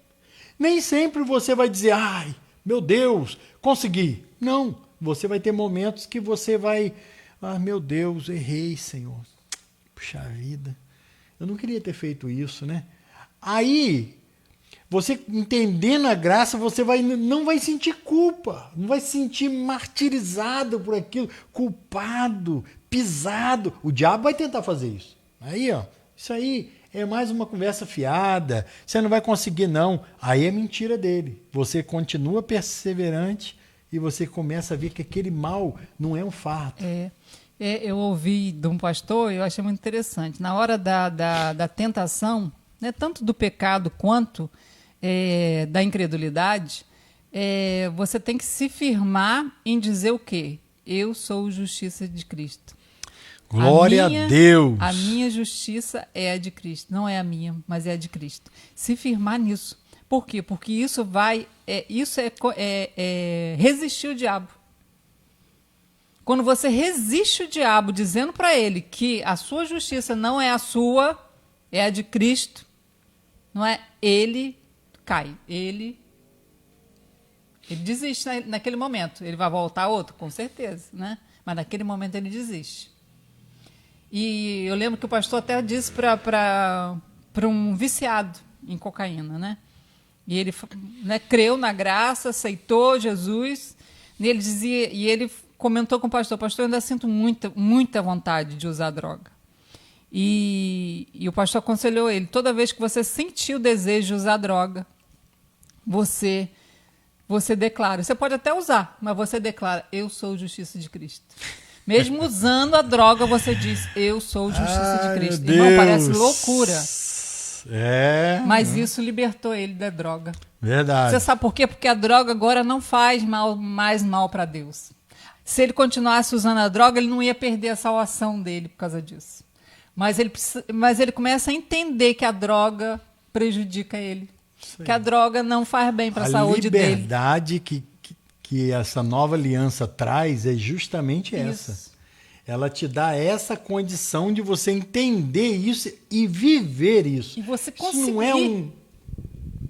Nem sempre você vai dizer, ai, meu Deus, consegui. Não. Você vai ter momentos que você vai... Ah, meu Deus, errei, Senhor. Puxa vida. Eu não queria ter feito isso, né? Aí, você entendendo a graça, você não vai sentir culpa. Não vai se sentir martirizado por aquilo. Culpado, pisado. O diabo vai tentar fazer isso. Aí, ó. Isso aí é mais uma conversa fiada. Você não vai conseguir, não. Aí é mentira dele. Você continua perseverante e você começa a ver que aquele mal não é um fardo. Eu ouvi de um pastor, eu achei muito interessante. Na hora da tentação, né, tanto do pecado quanto da incredulidade, você tem que se firmar em dizer o quê? Eu sou justiça de Cristo. Glória a Deus! A minha justiça é a de Cristo. Não é a minha, mas é a de Cristo. Se firmar nisso. Por quê? Porque isso resistir o diabo. Quando você resiste o diabo dizendo para ele que a sua justiça não é a sua, é a de Cristo, não é? Ele cai. Ele desiste naquele momento. Ele vai voltar outro, com certeza, né? Mas naquele momento ele desiste. E eu lembro que o pastor até disse para um viciado em cocaína, né? E ele, né, creu na graça, aceitou Jesus. E ele comentou com o pastor: pastor, eu ainda sinto muita vontade de usar droga. E o pastor aconselhou ele: toda vez que você sentir o desejo de usar droga, você declara. Você pode até usar, mas você declara: eu sou justiça de Cristo. Mesmo usando a droga, você diz: eu sou justiça de Cristo. Irmão, parece loucura. Mas isso libertou ele da droga. Verdade. Você sabe por quê? Porque a droga agora não faz mais mal para Deus. Se ele continuasse usando a droga, ele não ia perder a salvação dele por causa disso. Mas ele começa a entender que a droga prejudica ele. Que a droga não faz bem para a saúde dele. A liberdade que essa nova aliança traz é justamente essa. Isso. Ela te dá essa condição de você entender isso e viver isso. E você conseguir. Isso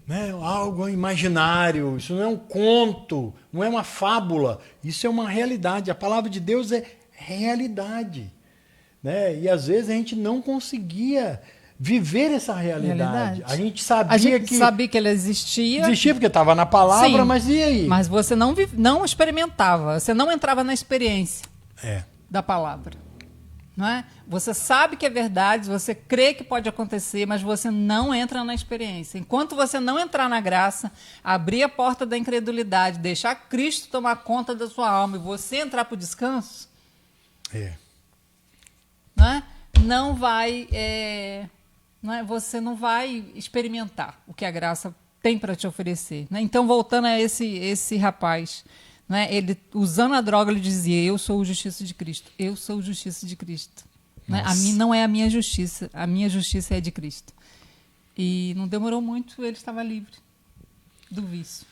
não é algo imaginário, isso não é um conto, não é uma fábula. Isso é uma realidade. A palavra de Deus é realidade. Né? E às vezes a gente não conseguia viver essa realidade. A gente sabia que ela existia. Existia porque estava na palavra, sim, mas e aí? Mas você não experimentava, você não entrava na experiência da palavra. Não é? Você sabe que é verdade, você crê que pode acontecer, mas você não entra na experiência. Enquanto você não entrar na graça, abrir a porta da incredulidade, deixar Cristo tomar conta da sua alma e você entrar para o descanso, não é? Não vai, não é? Você não vai experimentar o que a graça tem para te oferecer. Né? Então, voltando a esse rapaz, né? Ele, usando a droga, ele dizia: eu sou a justiça de Cristo. Eu sou a justiça de Cristo. Né? A mim não é a minha justiça é de Cristo. E não demorou muito, ele estava livre do vício.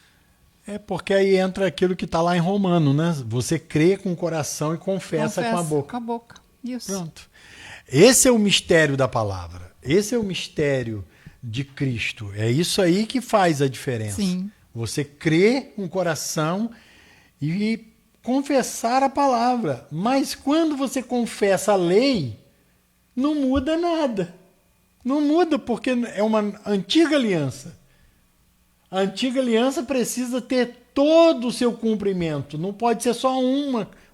Porque aí entra aquilo que está lá em Romano, né? Você crê com o coração e confessa com a boca. Com a boca. Isso. Pronto. Esse é o mistério da palavra. Esse é o mistério de Cristo. É isso aí que faz a diferença. Sim. Você crê com o coração e confessar a palavra. Mas quando você confessa a lei, não muda nada. Não muda porque é uma antiga aliança. A antiga aliança precisa ter todo o seu cumprimento. Não pode ser só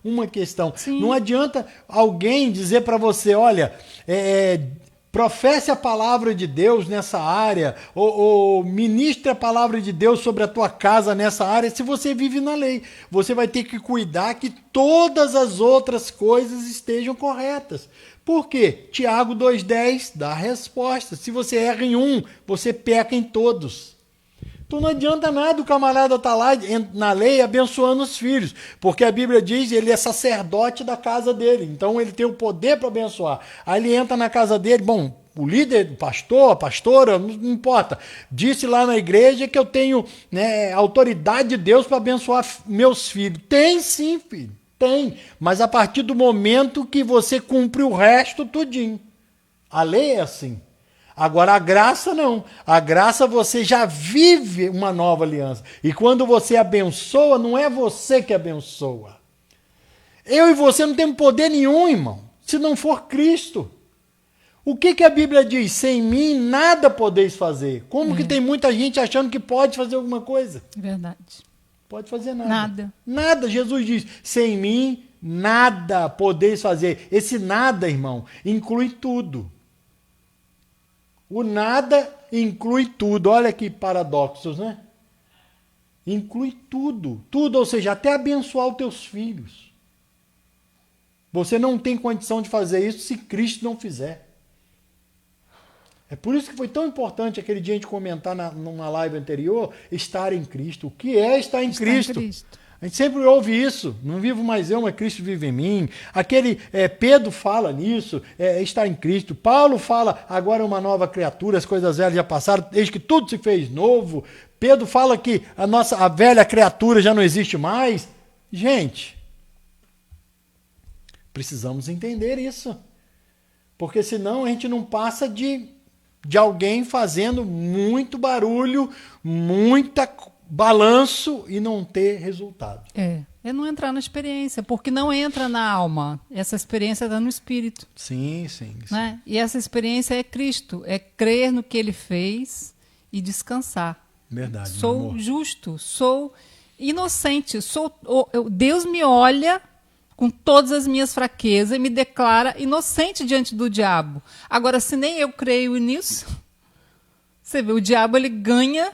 uma questão. Sim. Não adianta alguém dizer para você: olha, professe a palavra de Deus nessa área, ou ministre a palavra de Deus sobre a tua casa nessa área, se você vive na lei. Você vai ter que cuidar que todas as outras coisas estejam corretas. Por quê? Tiago 2,10 dá a resposta. Se você erra em um, você peca em todos. Então não adianta nada o camarada estar lá na lei abençoando os filhos, porque a Bíblia diz que ele é sacerdote da casa dele, então ele tem o poder para abençoar. Aí ele entra na casa dele, bom, o líder, o pastor, a pastora, não importa, disse lá na igreja que eu tenho, né, autoridade de Deus para abençoar meus filhos. Tem sim, filho, tem, mas a partir do momento que você cumpre o resto tudinho. A lei é assim. Agora, a graça não. A graça você já vive uma nova aliança. E quando você abençoa, não é você que abençoa. Eu e você não temos poder nenhum, irmão, se não for Cristo. O que a Bíblia diz? Sem mim nada podeis fazer. Como que tem muita gente achando que pode fazer alguma coisa? Verdade. Pode fazer nada. Nada. Nada. Jesus diz: sem mim nada podeis fazer. Esse nada, irmão, inclui tudo. O nada inclui tudo. Olha que paradoxos, né? Inclui tudo. Tudo, ou seja, até abençoar os teus filhos. Você não tem condição de fazer isso se Cristo não fizer. É por isso que foi tão importante aquele dia a gente comentar numa live anterior, estar em Cristo. O que é estar em Cristo? A gente sempre ouve isso. Não vivo mais eu, mas Cristo vive em mim. Pedro fala nisso, estar em Cristo. Paulo fala: agora é uma nova criatura, as coisas velhas já passaram, desde que tudo se fez novo. Pedro fala que a velha criatura já não existe mais. Gente, precisamos entender isso. Porque senão a gente não passa de alguém fazendo muito barulho, muita balanço e não ter resultado. É não entrar na experiência, porque não entra na alma. Essa experiência está no espírito. Sim. Né? E essa experiência é Cristo, é crer no que Ele fez e descansar. Verdade. Sou justo, sou inocente, Deus me olha com todas as minhas fraquezas e me declara inocente diante do diabo. Agora, se nem eu creio nisso, você vê, o diabo ele ganha,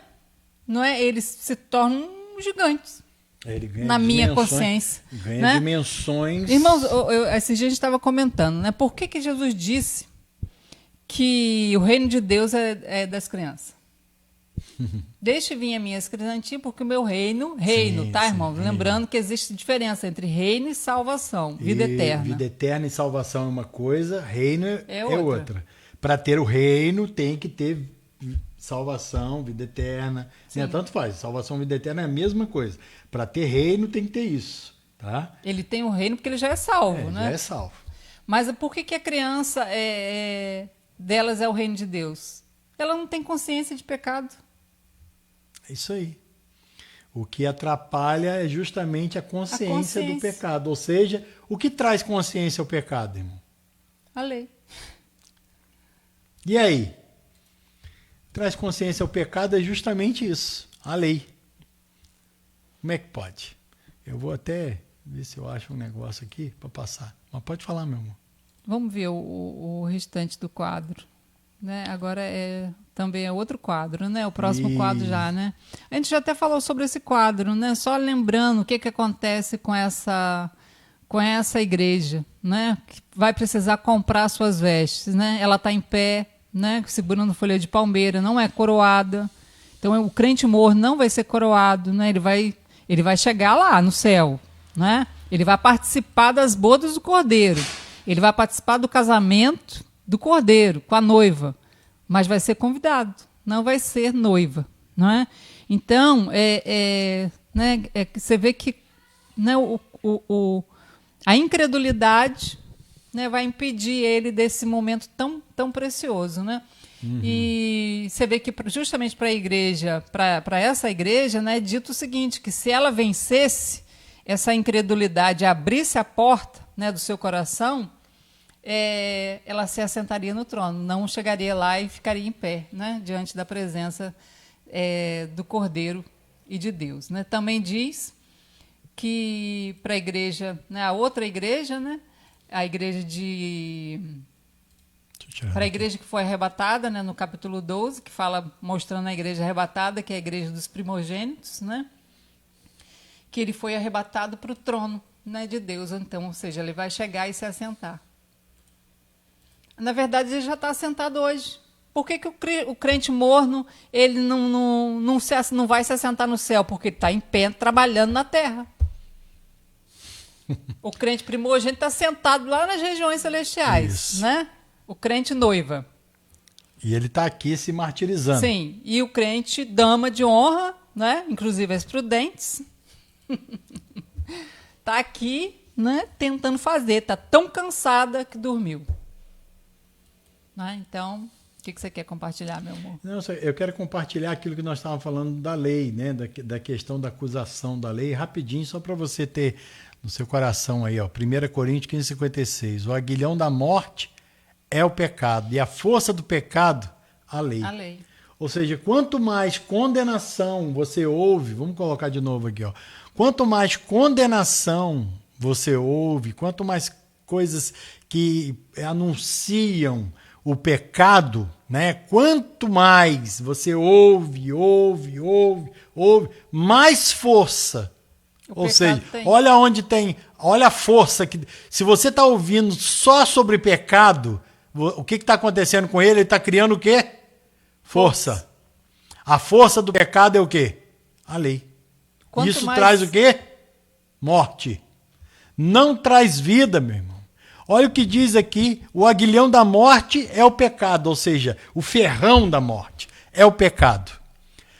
não é? Eles se tornam gigantes. Ele ganha na minha consciência. Ganha, né? dimensões. Irmãos, esse dia a gente estava comentando, né? Por que Jesus disse que o reino de Deus é das crianças? Deixe vir a minhas criancinhas, porque o meu reino, sim, tá, irmãos? Reino. Lembrando que existe diferença entre reino e salvação, vida eterna. Vida eterna e salvação é uma coisa, reino é outra. Para ter o reino, tem que ter salvação, vida eterna. Né? Tanto faz, salvação e vida eterna é a mesma coisa. Para ter reino, tem que ter isso. Tá? Ele tem o reino porque ele já é salvo, né? Já é salvo. Mas por que a criança delas é o reino de Deus? Ela não tem consciência de pecado. É isso aí. O que atrapalha é justamente a consciência do pecado. Ou seja, o que traz consciência ao pecado, irmão? A lei. E aí? Traz consciência ao pecado é justamente isso, a lei. Como é que pode? Eu vou até ver se eu acho um negócio aqui para passar. Mas pode falar, meu amor. Vamos ver o restante do quadro. Né? Agora também é outro quadro, né? O próximo quadro já, né? A gente já até falou sobre esse quadro, né? Só lembrando o que acontece com essa igreja, né? Que vai precisar comprar suas vestes, né? Ela está em pé, né? Segurando folha de palmeira, não é coroada. Então o crente morno não vai ser coroado, né? Ele vai chegar lá no céu, né? Ele vai participar das bodas do Cordeiro. Ele vai participar do casamento do Cordeiro com a noiva, mas vai ser convidado, não vai ser noiva, não é? Então, né, você vê que, né, a incredulidade, né, vai impedir ele desse momento tão precioso, né? Uhum. E você vê que justamente para a igreja, para essa igreja, né, é dito o seguinte, que se ela vencesse essa incredulidade, abrisse a porta, né, do seu coração, ela se assentaria no trono, não chegaria lá e ficaria em pé, né, diante da presença do Cordeiro e de Deus, né? Também diz que para a igreja, né, a outra igreja, né, a igreja para a igreja que foi arrebatada, né, no capítulo 12, que fala, mostrando a igreja arrebatada, que é a igreja dos primogênitos, né, que ele foi arrebatado para o trono, né, de Deus, então, ou seja, ele vai chegar e se assentar. Na verdade, ele já está assentado hoje. Por que o crente morno ele não vai se assentar no céu? Porque ele está em pé, trabalhando na terra. O crente primogênito está sentado lá nas regiões celestiais, né? O crente noiva. E ele está aqui se martirizando. Sim, e o crente dama de honra, né? Inclusive as prudentes, está aqui, né? Tentando fazer, está tão cansada que dormiu. Então, o que você quer compartilhar, meu amor? Não, eu quero compartilhar aquilo que nós estávamos falando da lei, né? Da questão da acusação da lei, rapidinho, só para você ter no seu coração aí, ó, 1 Coríntios 15:56. O aguilhão da morte é o pecado, e a força do pecado, a lei. A lei. Ou seja, quanto mais condenação você ouve, vamos colocar de novo aqui, ó. Quanto mais condenação você ouve, quanto mais coisas que anunciam o pecado, né? Quanto mais você ouve, mais força. Ou seja, olha onde tem, olha a força que, se você está ouvindo só sobre pecado, o que está acontecendo com ele? Ele está criando o quê? Força. A força do pecado é o quê? A lei. Isso traz o quê? Morte. Não traz vida, meu irmão. Olha o que diz aqui, o aguilhão da morte é o pecado, ou seja, o ferrão da morte é o pecado.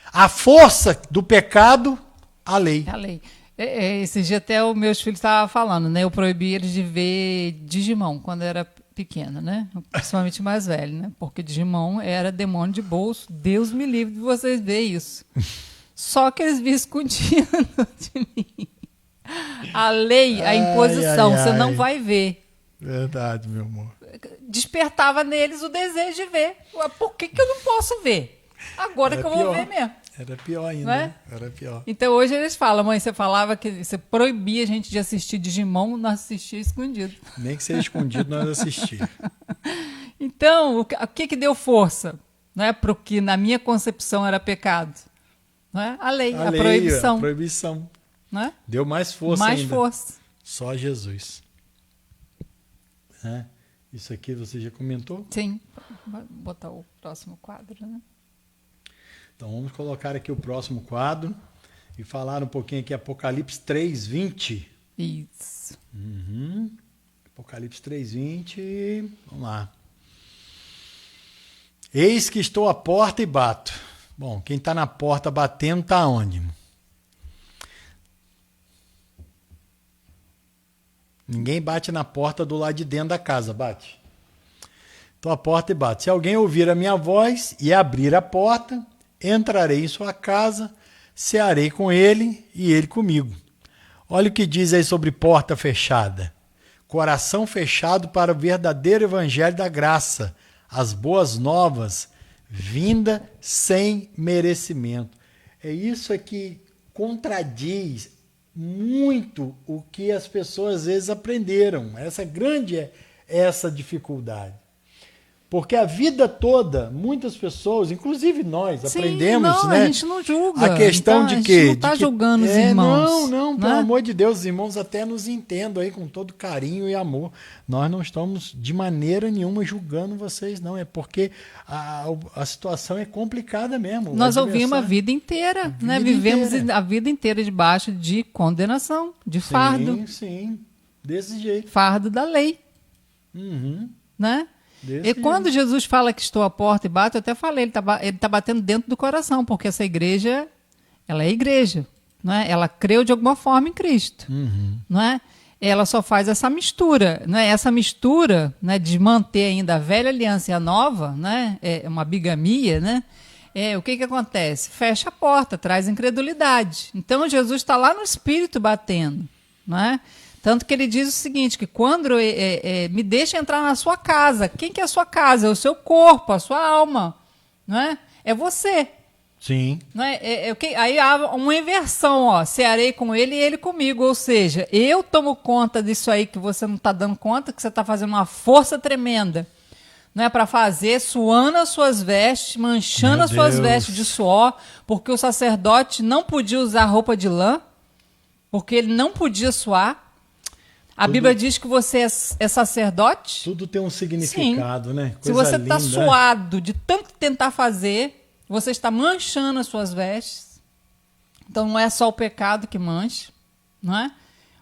A força do pecado, a lei. A lei. Esse dia até os meus filhos estavam falando, né? Eu proibi eles de ver Digimon quando era pequeno, né? Principalmente mais velho, né? Porque Digimon era demônio de bolso. Deus me livre de vocês verem isso. Só que eles viam escondido de mim. A lei, a imposição, você não vai ver. Verdade, meu amor. Despertava neles o desejo de ver. Por que eu não posso ver? Agora era que eu vou ver mesmo. Era pior ainda, né? Era pior. Então hoje eles falam, mãe, você falava que você proibia a gente de assistir Digimon, nós assistia escondido. Nem que seja escondido, nós assistia. Então, o que deu força, né, para o que na minha concepção era pecado? Né? A lei, a proibição. A proibição. Né? Deu mais força mais ainda. Força. Só Jesus. Isso aqui você já comentou? Sim. Vou botar o próximo quadro, né? Então vamos colocar aqui o próximo quadro e falar um pouquinho aqui Apocalipse 3:20. Isso. Apocalipse 3:20. Vamos lá. Eis que estou à porta e bato. Bom, quem está na porta batendo está onde? Ninguém bate na porta do lado de dentro da casa, bate. Estou à porta e bato. Se alguém ouvir a minha voz e abrir a porta, entrarei em sua casa, cearei com ele e ele comigo. Olha o que diz aí sobre porta fechada. Coração fechado para o verdadeiro evangelho da graça, as boas novas, vinda sem merecimento. É isso que contradiz muito o que as pessoas às vezes aprenderam. Essa grande essa dificuldade? Porque a vida toda, muitas pessoas, inclusive nós, Sim, aprendemos, não, né? A gente não julga. A questão então, de A gente não quê? está julgando os irmãos. Não, pelo amor de Deus, os irmãos até nos entendam aí com todo carinho e amor. Nós não estamos de maneira nenhuma julgando vocês, não. É porque a situação é complicada mesmo. Nós ouvimos a vida inteira, né? Vivemos a vida inteira debaixo de condenação, de fardo. Sim, desse jeito. Fardo da lei. Né? E quando Jesus fala que estou à porta e bato, eu até falei, ele tá batendo dentro do coração, porque essa igreja, ela é igreja, não é? Ela creu de alguma forma em Cristo, não é? Ela só faz essa mistura, né? Essa mistura, né, de manter ainda a velha aliança e a nova, né? É uma bigamia, né? O que acontece? Fecha a porta, traz incredulidade. Então Jesus está lá no espírito batendo, não é? Tanto que ele diz o seguinte, que quando me deixa entrar na sua casa, quem que é a sua casa? É o seu corpo, a sua alma, não é? É você. Sim. Não é? Aí há uma inversão, ó, cearei com ele e ele comigo, ou seja, eu tomo conta disso aí que você não está dando conta, que você está fazendo uma força tremenda, não é, para fazer, suando as suas vestes, manchando as suas vestes de suor, porque o sacerdote não podia usar roupa de lã, porque ele não podia suar. A Bíblia diz que você é sacerdote. Tudo tem um significado, né? Se você está suado de tanto tentar fazer, você está manchando as suas vestes. Então não é só o pecado que mancha, não é?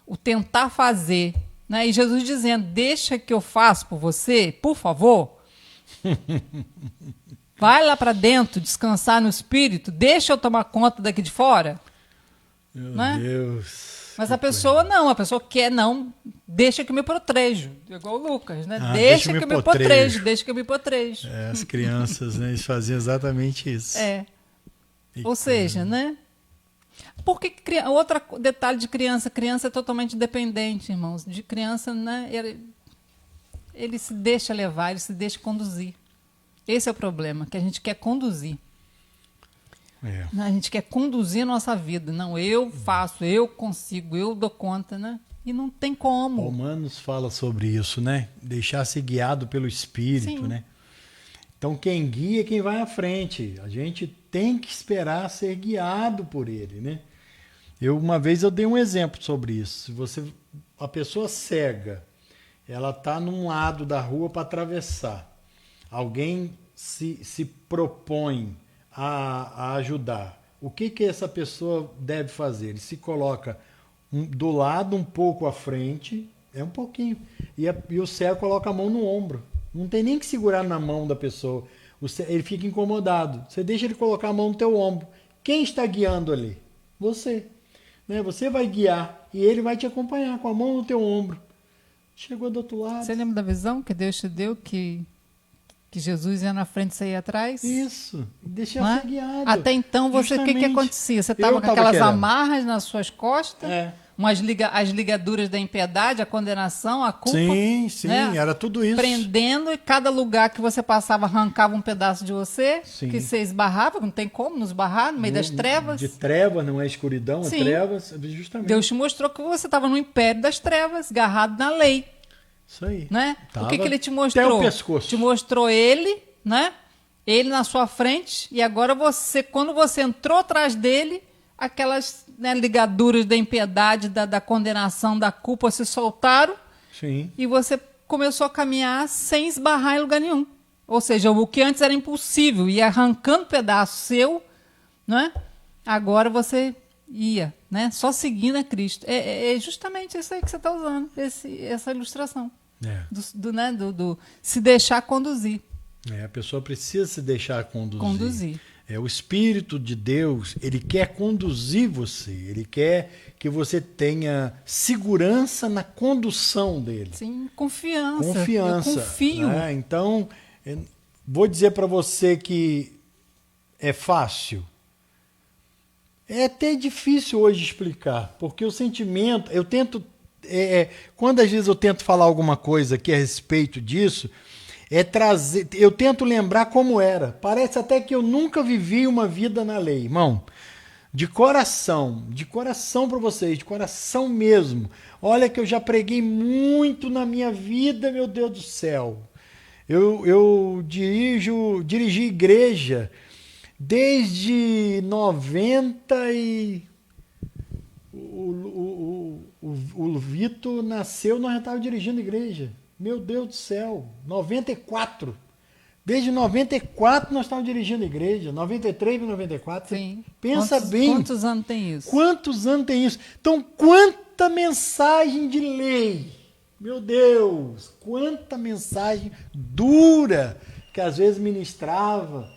O tentar fazer, né? E Jesus dizendo, deixa que eu faça por você, por favor. Vai lá para dentro, descansar no espírito, deixa eu tomar conta daqui de fora. Meu Deus. Mas a pessoa não, a pessoa quer, não, deixa que eu me protejo. Igual o Lucas, né? Deixa que eu me protejo, deixa que eu me protejo. As crianças, né, eles faziam exatamente isso. Ou seja, né? Porque outro detalhe de criança é totalmente dependente, irmãos. De criança, né? Ele se deixa levar, ele se deixa conduzir. Esse é o problema, que a gente quer conduzir. A gente quer conduzir a nossa vida. Não, eu faço, eu consigo, eu dou conta, né? E não tem como. Romanos fala sobre isso, né? Deixar-se guiado pelo Espírito, Sim. né? Então quem guia é quem vai à frente. A gente tem que esperar ser guiado por ele, né? Uma vez eu dei um exemplo sobre isso. A pessoa cega, ela está num lado da rua para atravessar. Alguém se propõe a ajudar. O que essa pessoa deve fazer? Ele se coloca do lado um pouco à frente, um pouquinho, e o cego coloca a mão no ombro. Não tem nem que segurar na mão da pessoa. Ele fica incomodado. Você deixa ele colocar a mão no teu ombro. Quem está guiando ali? Você. Né? Você vai guiar e ele vai te acompanhar com a mão no teu ombro. Chegou do outro lado. Você lembra da visão que Deus te deu, que Jesus ia na frente e você ia atrás? Isso, deixar ser guiado. Até então, o que acontecia? Você estava com aquelas amarras nas suas costas, as ligaduras da impiedade, a condenação, a culpa. Sim, né? Era tudo isso. Prendendo, e cada lugar que você passava arrancava um pedaço de você, que você esbarrava, não tem como nos esbarrar, no meio das trevas. De trevas, não é escuridão, é trevas, justamente. Deus te mostrou que você estava no império das trevas, agarrado na lei. Isso aí. Né? O que ele te mostrou? Até o pescoço. Te mostrou ele, né? Ele na sua frente, e agora quando você entrou atrás dele, aquelas, né, ligaduras da impiedade, da condenação, da culpa se soltaram. Sim. E você começou a caminhar sem esbarrar em lugar nenhum. Ou seja, o que antes era impossível, ia arrancando pedaço seu, né? Agora você ia, né? Só seguindo a Cristo. É justamente isso aí que você está usando, essa ilustração. Do se deixar conduzir. A pessoa precisa se deixar conduzir. O Espírito de Deus, ele quer conduzir você, ele quer que você tenha segurança na condução dele. Sim, confiança. Confiança. Eu confio. Né? Então, vou dizer para você que é fácil. É até difícil hoje explicar, porque o sentimento, eu tento, quando às vezes eu tento falar alguma coisa aqui a respeito disso, eu tento lembrar como era. Parece até que eu nunca vivi uma vida na lei, irmão. de coração para vocês, de coração mesmo. Olha que eu já preguei muito na minha vida, meu Deus do céu. Eu dirigi igreja desde 90 e o Vitor nasceu, nós já estávamos dirigindo igreja. Meu Deus do céu, 94. Desde 94 nós estávamos dirigindo igreja, 93 para 94. Sim. Pensa bem. Quantos anos tem isso? Quantos anos tem isso? Então, quanta mensagem de lei. Meu Deus, quanta mensagem dura que às vezes ministrava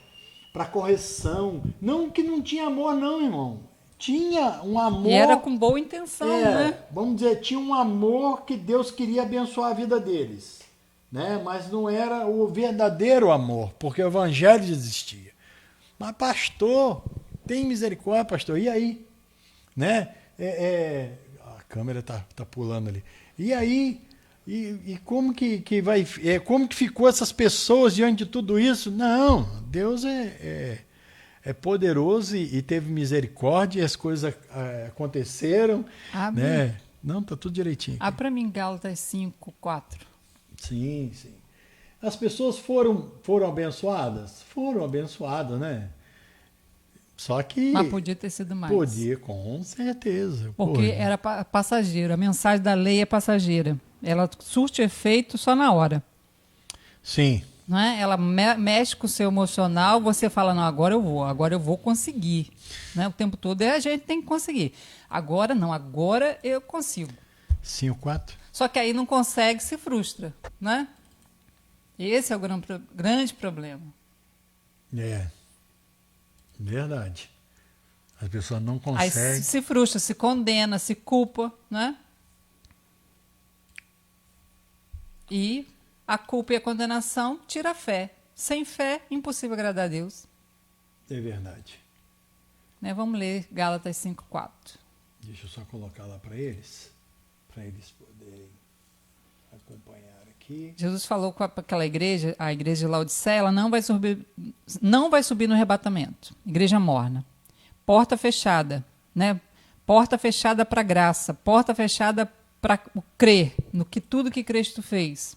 para correção. Não que não tinha amor não, irmão. Tinha um amor... E era com boa intenção, né? Vamos dizer, tinha um amor que Deus queria abençoar a vida deles. Né? Mas não era o verdadeiro amor, porque o evangelho existia. Mas pastor, tem misericórdia, pastor, e aí? Né? A câmera tá pulando ali. E aí? E como que vai... como que ficou essas pessoas diante de tudo isso? Não, Deus é poderoso e teve misericórdia e as coisas aconteceram. Né? Não, tá tudo direitinho. Abre para mim Gálatas 5:4. Sim, sim. As pessoas foram abençoadas? Foram abençoadas, né? Só que... Mas podia ter sido mais. Podia, com certeza. Porque era passageiro. A mensagem da lei é passageira. Ela surte efeito só na hora. Sim. Não é? Ela mexe com o seu emocional, você fala, não, agora eu vou conseguir. Né? O tempo todo a gente tem que conseguir. Agora não, agora eu consigo. 5:4. Só que aí não consegue, se frustra, né? Esse é o grande problema. Verdade. As pessoas não Aí conseguem. se frustra, se condena, se culpa, né? E a culpa e a condenação tira a fé. Sem fé, impossível agradar a Deus. É verdade. Né? Vamos ler Gálatas 5:4. Deixa eu só colocar lá para eles poderem acompanhar aqui. Jesus falou com aquela igreja, a igreja de Laodiceia, ela não vai subir no arrebatamento. Igreja morna. Porta fechada, né? Porta fechada para a graça, porta fechada para crer no que tudo que Cristo fez.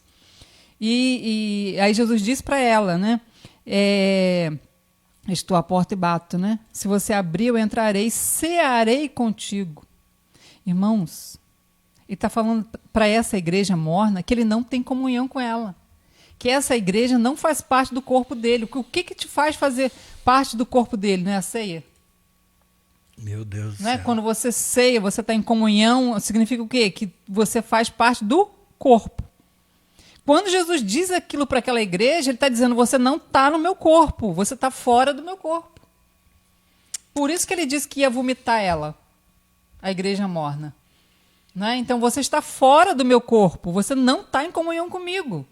E aí Jesus disse para ela, né? Estou à porta e bato, né? Se você abrir, eu entrarei, cearei contigo. Irmãos, ele está falando para essa igreja morna que ele não tem comunhão com ela. Que essa igreja não faz parte do corpo dele. O que te faz fazer parte do corpo dele? Não é a ceia? Meu Deus do Não é? céu. Quando você ceia, você está em comunhão, significa o quê? Que você faz parte do corpo. Quando Jesus diz aquilo para aquela igreja, ele está dizendo, você não está no meu corpo, você está fora do meu corpo. Por isso que ele disse que ia vomitar ela, a igreja morna. Né? Então você está fora do meu corpo, você não está em comunhão comigo.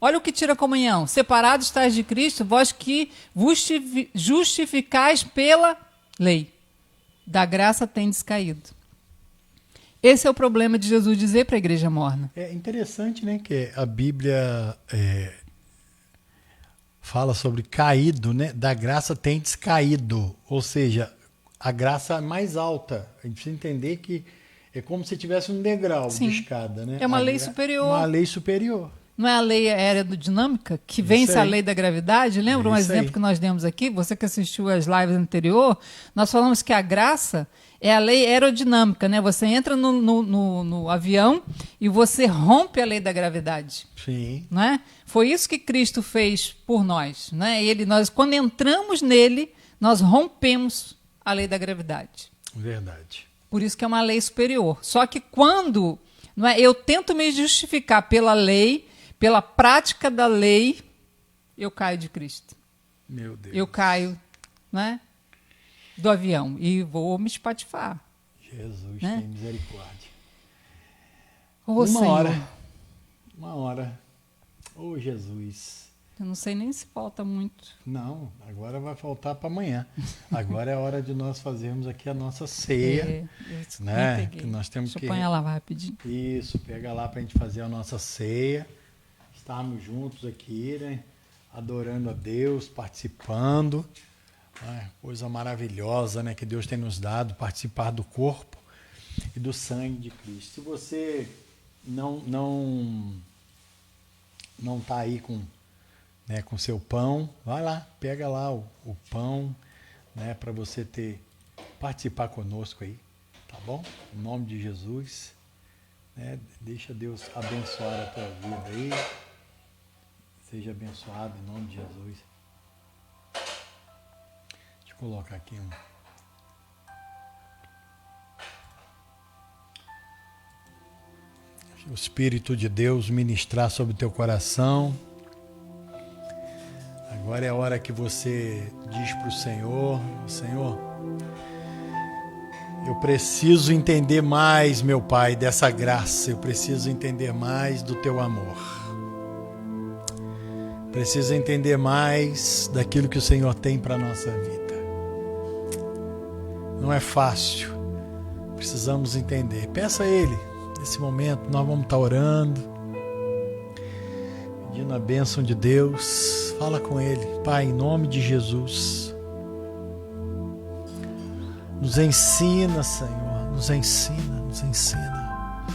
Olha o que tira a comunhão. Separados estáis de Cristo, vós que vos justificais pela lei. Da graça tendes caído. Esse é o problema de Jesus dizer para a igreja morna. É interessante, né, que a Bíblia fala sobre caído, né? Da graça tendes caído. Ou seja, a graça mais alta. A gente precisa entender que é como se tivesse um degrau de escada, né? É uma lei superior. Uma lei superior. Não é a lei aerodinâmica que vence a lei da gravidade? Lembra um exemplo que nós demos aqui? Você que assistiu às lives anterior, nós falamos que a graça é a lei aerodinâmica, né? Você entra no avião e você rompe a lei da gravidade. Sim. Não é? Foi isso que Cristo fez por nós. Né? Nós, quando entramos nele, nós rompemos a lei da gravidade. Verdade. Por isso que é uma lei superior. Só que quando eu tento me justificar pela lei, pela prática da lei, eu caio de Cristo. Meu Deus. Eu caio, né, do avião e vou me espatifar. Jesus, né? tem misericórdia. Senhor. Uma hora. Ô, Jesus. Eu não sei nem se falta muito. Não, agora vai faltar para amanhã. Agora é a hora de nós fazermos aqui a nossa ceia. Né? Que nós temos Deixa eu apanhar lá rapidinho. Isso, pega lá para a gente fazer a nossa ceia. Estarmos juntos aqui, né? Adorando a Deus, participando. Coisa maravilhosa, né, que Deus tem nos dado, participar do corpo e do sangue de Cristo. Se você não está aí com seu pão, vai lá, pega lá o pão, né, para você participar conosco aí, tá bom? Em nome de Jesus, né, deixa Deus abençoar a tua vida aí, seja abençoado em nome de Jesus. Deixa eu colocar aqui o Espírito de Deus ministrar sobre o teu coração. Agora é a hora que você diz para o Senhor: Senhor, eu preciso entender mais, meu Pai, dessa graça. Eu preciso entender mais do teu amor. Preciso entender mais daquilo que o Senhor tem para a nossa vida. Não é fácil. Precisamos entender. Peça a Ele. Nesse momento nós vamos estar orando, pedindo a bênção de Deus. Fala com Ele. Pai, em nome de Jesus, nos ensina, Senhor, nos ensina, nos ensina.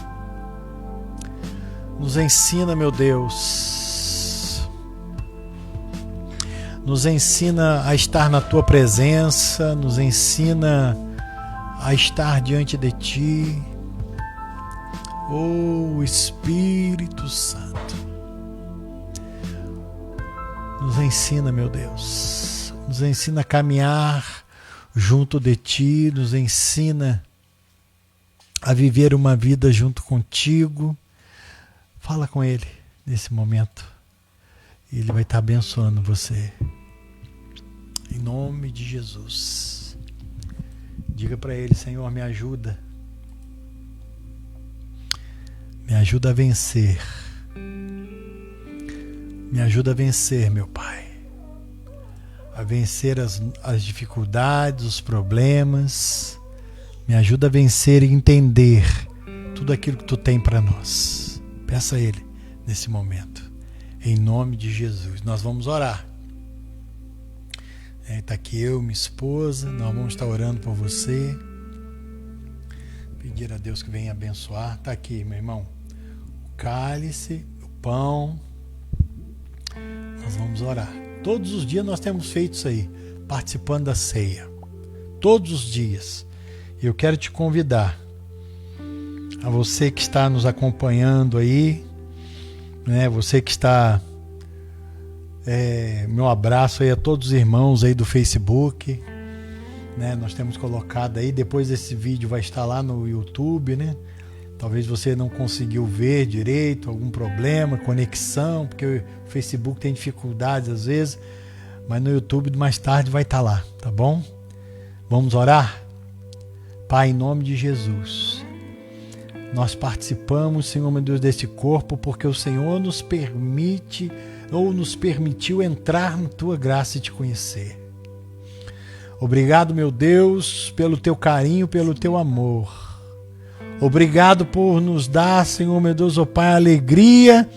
Nos ensina, meu Deus. Nos ensina a estar na Tua presença, nos ensina a estar diante de Ti. Oh, Espírito Santo, nos ensina, meu Deus, nos ensina a caminhar junto de Ti, nos ensina a viver uma vida junto contigo. Fala com Ele nesse momento, Ele vai estar abençoando você, em nome de Jesus. Diga para Ele: Senhor, me ajuda. Me ajuda a vencer. Me ajuda a vencer, meu Pai. A vencer as dificuldades, os problemas. Me ajuda a vencer e entender tudo aquilo que Tu tem para nós. Peça a Ele nesse momento. Em nome de Jesus. Nós vamos orar. Está aqui eu, minha esposa. Nós vamos estar orando por você. Pedir a Deus que venha abençoar. Está aqui, meu irmão. Cálice, o pão. Nós vamos orar. Todos os dias nós temos feito isso aí, participando da ceia. Todos os dias. E eu quero te convidar, a você que está nos acompanhando aí, né? Você que está, meu abraço aí a todos os irmãos aí do Facebook, né? Nós temos colocado aí, depois desse vídeo vai estar lá no YouTube, né? Talvez você não conseguiu ver direito, algum problema, conexão, porque o Facebook tem dificuldades às vezes, mas no YouTube mais tarde vai estar lá, tá bom? Vamos orar? Pai, em nome de Jesus, nós participamos, Senhor meu Deus, desse corpo, porque o Senhor nos permite, ou nos permitiu entrar na Tua graça e Te conhecer. Obrigado, meu Deus, pelo Teu carinho, pelo Teu amor. Obrigado por nos dar, Senhor meu Deus, ó Pai, a alegria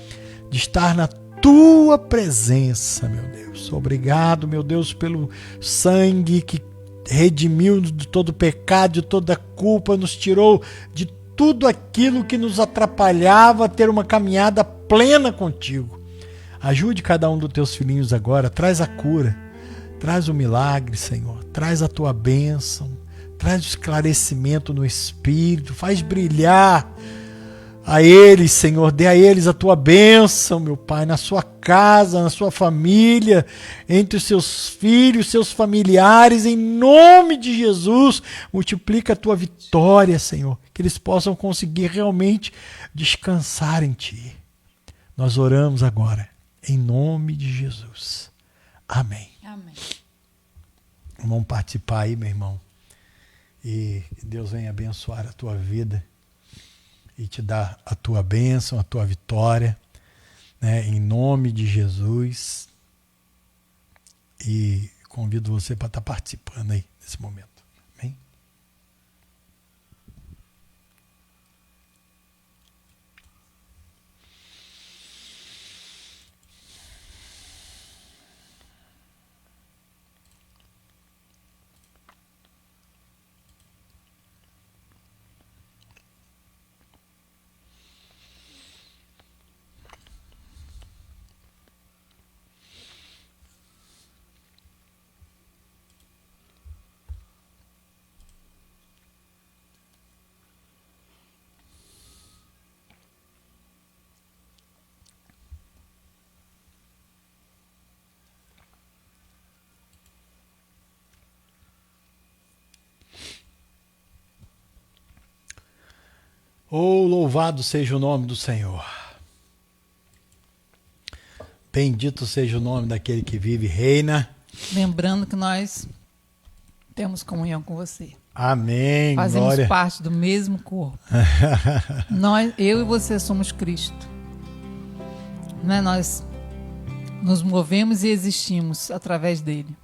de estar na Tua presença, meu Deus. Obrigado, meu Deus, pelo sangue que redimiu de todo pecado, de toda culpa, nos tirou de tudo aquilo que nos atrapalhava a ter uma caminhada plena contigo. Ajude cada um dos Teus filhinhos agora, traz a cura, traz o milagre, Senhor, traz a Tua bênção, traz o esclarecimento no Espírito, faz brilhar a eles, Senhor, dê a eles a Tua bênção, meu Pai, na sua casa, na sua família, entre os seus filhos, seus familiares, em nome de Jesus, multiplica a Tua vitória, Senhor, que eles possam conseguir realmente descansar em Ti. Nós oramos agora, em nome de Jesus. Amém. Amém. Vamos participar aí, meu irmão. E Deus venha abençoar a tua vida e te dar a tua bênção, a tua vitória, né, em nome de Jesus. E convido você para estar participando aí nesse momento. Amém? Oh, louvado seja o nome do Senhor. Bendito seja o nome daquele que vive e reina. Lembrando que nós temos comunhão com você. Amém. Fazemos Glória. parte do mesmo corpo. Eu e você somos Cristo. Né? Nós nos movemos e existimos através dele,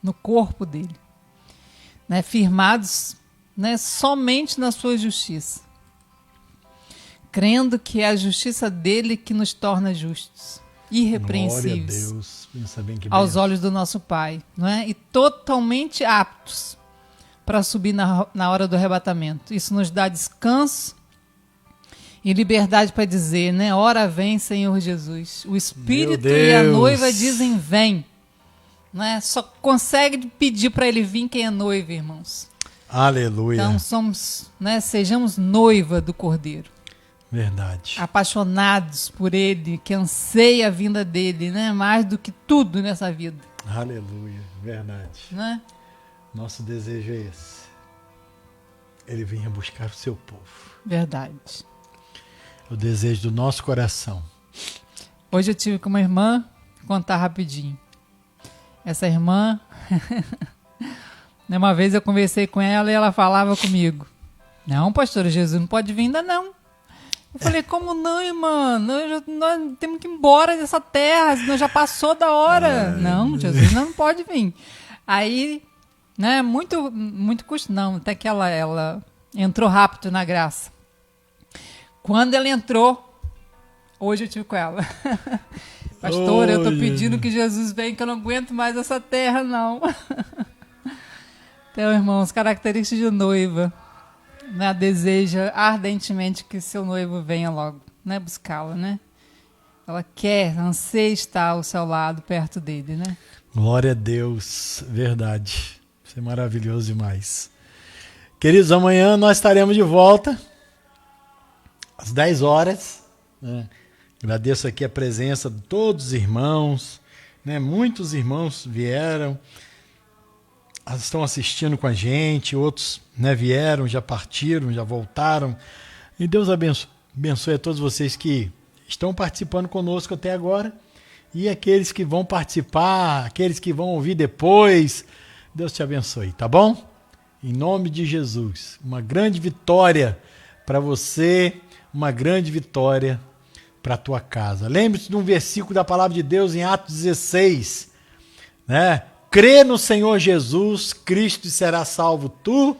no corpo dele, né? Firmados, né, somente na sua justiça, crendo que é a justiça dele que nos torna justos, irrepreensíveis Glória a Deus. Pensa bem que aos benção. olhos do nosso Pai, não é? E totalmente aptos para subir na hora do arrebatamento. Isso nos dá descanso e liberdade para dizer, né? Ora vem, Senhor Jesus. O Espírito e a noiva dizem vem. Né? Só consegue pedir para ele vir quem é noiva, irmãos. Aleluia. Então somos, né? Sejamos noiva do Cordeiro. Verdade. Apaixonados por ele, que anseia a vinda dele, né? Mais do que tudo nessa vida. Aleluia. Verdade. Né? Nosso desejo é esse. Ele vinha buscar o seu povo. Verdade. O desejo do nosso coração. Hoje eu tive com uma irmã, contar rapidinho. Essa irmã, uma vez eu conversei com ela e ela falava comigo: não, pastor, Jesus não pode vir ainda não. Eu falei: como não, irmã? Nós temos que ir embora dessa terra, senão já passou da hora. Não, Jesus não pode vir. Aí, né, muito custo, não, até que ela entrou rápido na graça. Quando ela entrou, hoje eu tive com ela. Pastor, eu estou pedindo que Jesus venha, que eu não aguento mais essa terra, não. Então, irmãos, características de noiva, né, deseja ardentemente que seu noivo venha logo, né, buscá-la, né? Ela quer, anseia estar ao seu lado, perto dele, né? Glória a Deus, verdade. Isso é maravilhoso demais. Queridos, amanhã nós estaremos de volta às 10 horas. Né? Agradeço aqui a presença de todos os irmãos, né? Muitos irmãos vieram, estão assistindo com a gente, outros, né, vieram, já partiram, já voltaram. E Deus abençoe a todos vocês que estão participando conosco até agora e aqueles que vão participar, aqueles que vão ouvir depois. Deus te abençoe, tá bom? Em nome de Jesus, uma grande vitória para você, uma grande vitória para a tua casa. Lembre-se de um versículo da palavra de Deus em Atos 16, né? Crê no Senhor Jesus Cristo e será salvo tu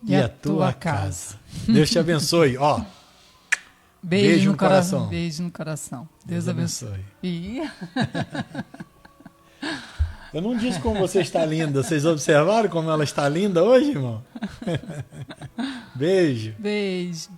e a tua casa. Deus te abençoe. Ó, beijo no coração. Beijo no coração. Deus abençoe. Eu não disse como você está linda. Vocês observaram como ela está linda hoje, irmão? Beijo. Beijo.